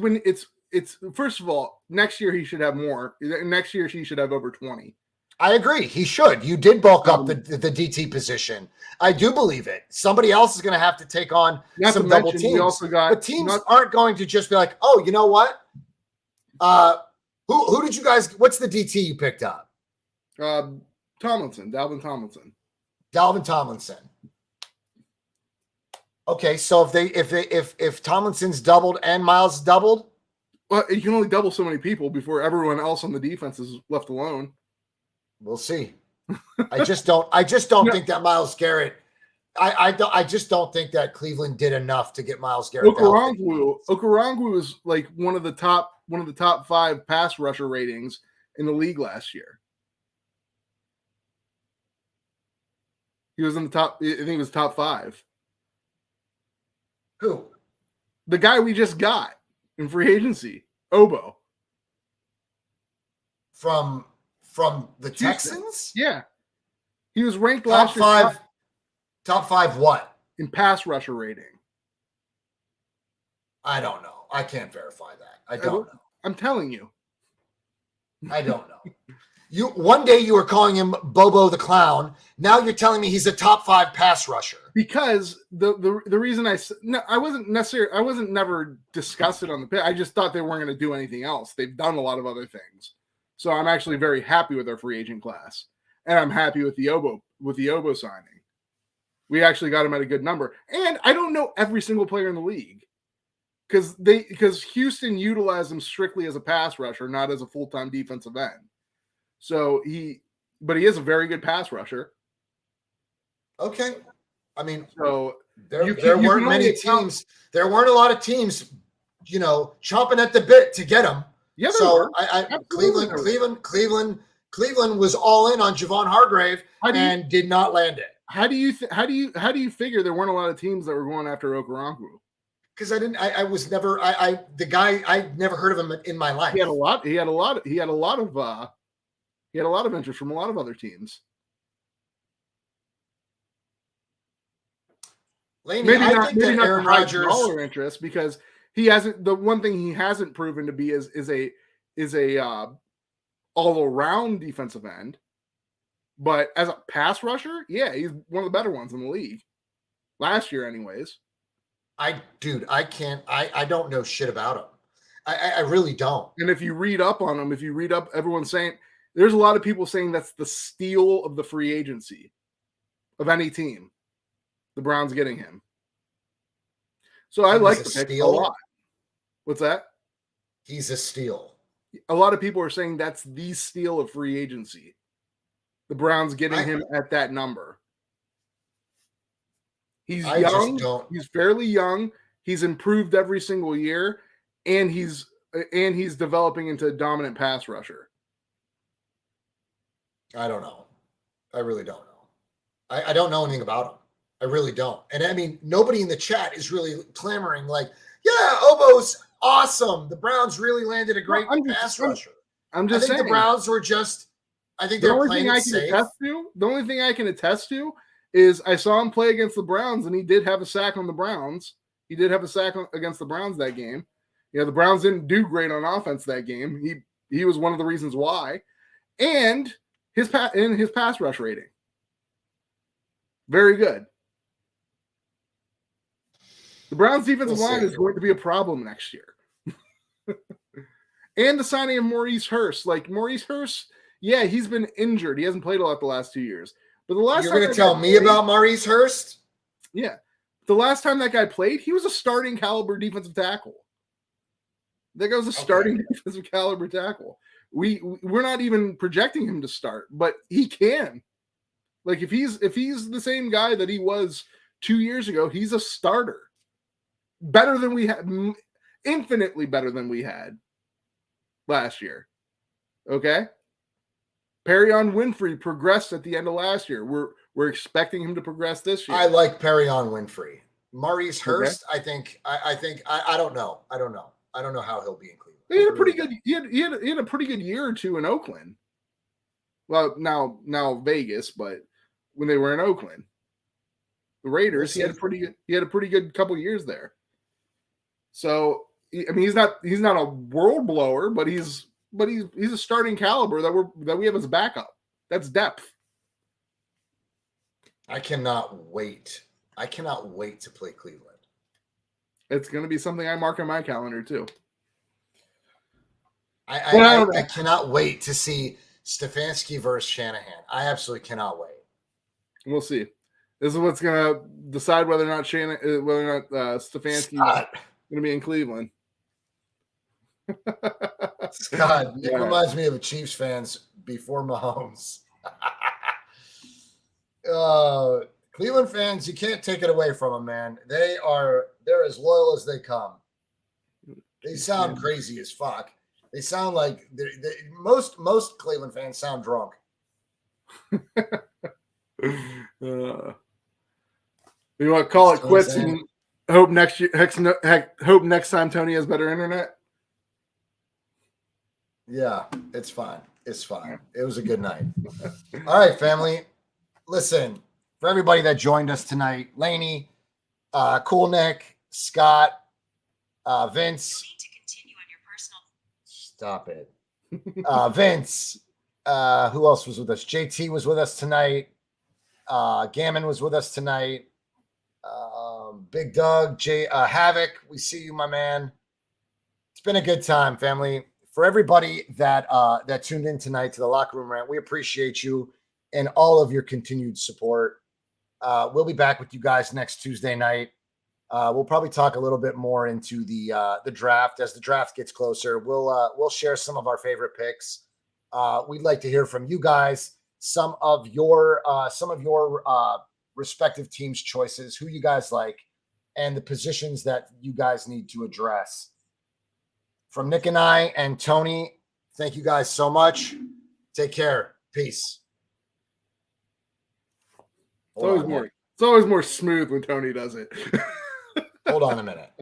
first of all, next year he should have more. Next year he should have over 20. I agree. He should. You did bulk up the DT position. I do believe it. Somebody else is going to have to take on some double teams. We also got but teams aren't going to just be like, oh, you know what? Who did you guys? What's the DT you picked up? Dalvin Tomlinson. Dalvin Tomlinson. Okay, so if Tomlinson's doubled and Myles doubled, well, you can only double so many people before everyone else on the defense is left alone. We'll see. I just don't think that Myles Garrett. I just don't think that Cleveland did enough to get Myles Garrett. Okoronkwo was like one of the top 5 pass rusher ratings in the league last year. He was in the top. I think he was top 5. Who? The guy we just got in free agency, Obo. From the Texans? Yeah. He was ranked last year. Top 5 what? In pass rusher rating. I don't know. I can't verify that. I don't know. I'm telling you. I don't know. One day you were calling him Bobo the Clown. Now you're telling me he's a top 5 pass rusher. Because the reason I wasn't never disgusted on the pick. I just thought they weren't going to do anything else. They've done a lot of other things. So I'm actually very happy with our free agent class. And I'm happy with the Obo signing. We actually got him at a good number. And I don't know every single player in the league. Because Houston utilized him strictly as a pass rusher, not as a full-time defensive end. So he is a very good pass rusher. Okay. I mean, so there weren't many teams. There weren't a lot of teams, chomping at the bit to get him. Yeah, so Cleveland was all in on Javon Hargrave and did not land it. How do you figure there weren't a lot of teams that were going after Okoronkwo? Because I never heard of him in my life. He had a lot of interest from a lot of other teams. Laney, maybe I not, think maybe that not Aaron the high Rodgers dollar interest because he hasn't. The one thing he hasn't proven to be is a all around defensive end. But as a pass rusher, yeah, he's one of the better ones in the league. Last year, anyways. I don't know shit about him. I really don't. And if you read up on him, everyone's saying there's a lot of people saying that's the steal of the free agency of any team. The Browns getting him. So I like the pick a lot. What's that? He's a steal. A lot of people are saying that's the steal of free agency. The Browns getting him at that number. He's young. He's fairly young. He's improved every single year, and he's developing into a dominant pass rusher. I don't know. I really don't know. I don't know anything about him. I really don't. And I mean, nobody in the chat is really clamoring like, yeah, Obo's awesome. The Browns really landed a great pass rusher. I'm just saying. The Browns were just, I think they're playing it safe. The only thing I can attest to is I saw him play against the Browns, and he did have a sack on the Browns. He did have a sack against the Browns that game. The Browns didn't do great on offense that game. He was one of the reasons why. And his pass rush rating. Very good. The Browns defensive line is going to be a problem next year. And the signing of Maurice Hurst. Like Maurice Hurst, yeah, he's been injured. He hasn't played a lot the last 2 years. But the last You're going to tell me about Maurice Hurst? Yeah. The last time that guy played, he was a starting caliber defensive tackle. That guy was a starting defensive caliber tackle. We're not even projecting him to start, but he can. Like if he's the same guy that he was 2 years ago, he's a starter. Better than we had, infinitely better than we had. last year. Okay. Perrion Winfrey progressed at the end of last year. We're expecting him to progress this year. I like Perrion Winfrey. Maurice Hurst, okay. I don't know. I don't know how he'll be in Cleveland. He had a pretty good. He had a pretty good year or two in Oakland. Well, now Vegas, but when they were in Oakland, the Raiders, he had a pretty good couple years there. So I mean, he's not a world blower, but he's a starting caliber that we have as a backup. That's depth. I cannot wait to play Cleveland. It's going to be something I mark on my calendar too. I cannot wait to see Stefanski versus Shanahan. I absolutely cannot wait. We'll see. This is what's going to decide whether or not Stefanski is going to be in Cleveland. Scott, it reminds me of a Chiefs fans before Mahomes. Cleveland fans, you can't take it away from them, man. They're as loyal as they come. They sound crazy as fuck. They sound like most Cleveland fans sound drunk. You want to call it quits and hope next time Tony has better internet? Yeah, it's fine. It's fine. It was a good night. All right, family. Listen, for everybody that joined us tonight, Laney, Cool Nick, Scott, Vince. You need to continue on your personal. Stop it. Vince. Who else was with us? JT was with us tonight. Gammon was with us tonight. Big Doug, Havoc. We see you, my man. It's been a good time, family. For everybody that tuned in tonight to the Locker Room Rant, we appreciate you and all of your continued support. We'll be back with you guys next Tuesday night. We'll probably talk a little bit more into the draft as the draft gets closer. We'll share some of our favorite picks. We'd like to hear from you guys, some of your respective teams' choices, who you guys like, and the positions that you guys need to address. From Nick and I and Tony, thank you guys so much. Take care. Peace. It's always more smooth when Tony does it. Hold on a minute.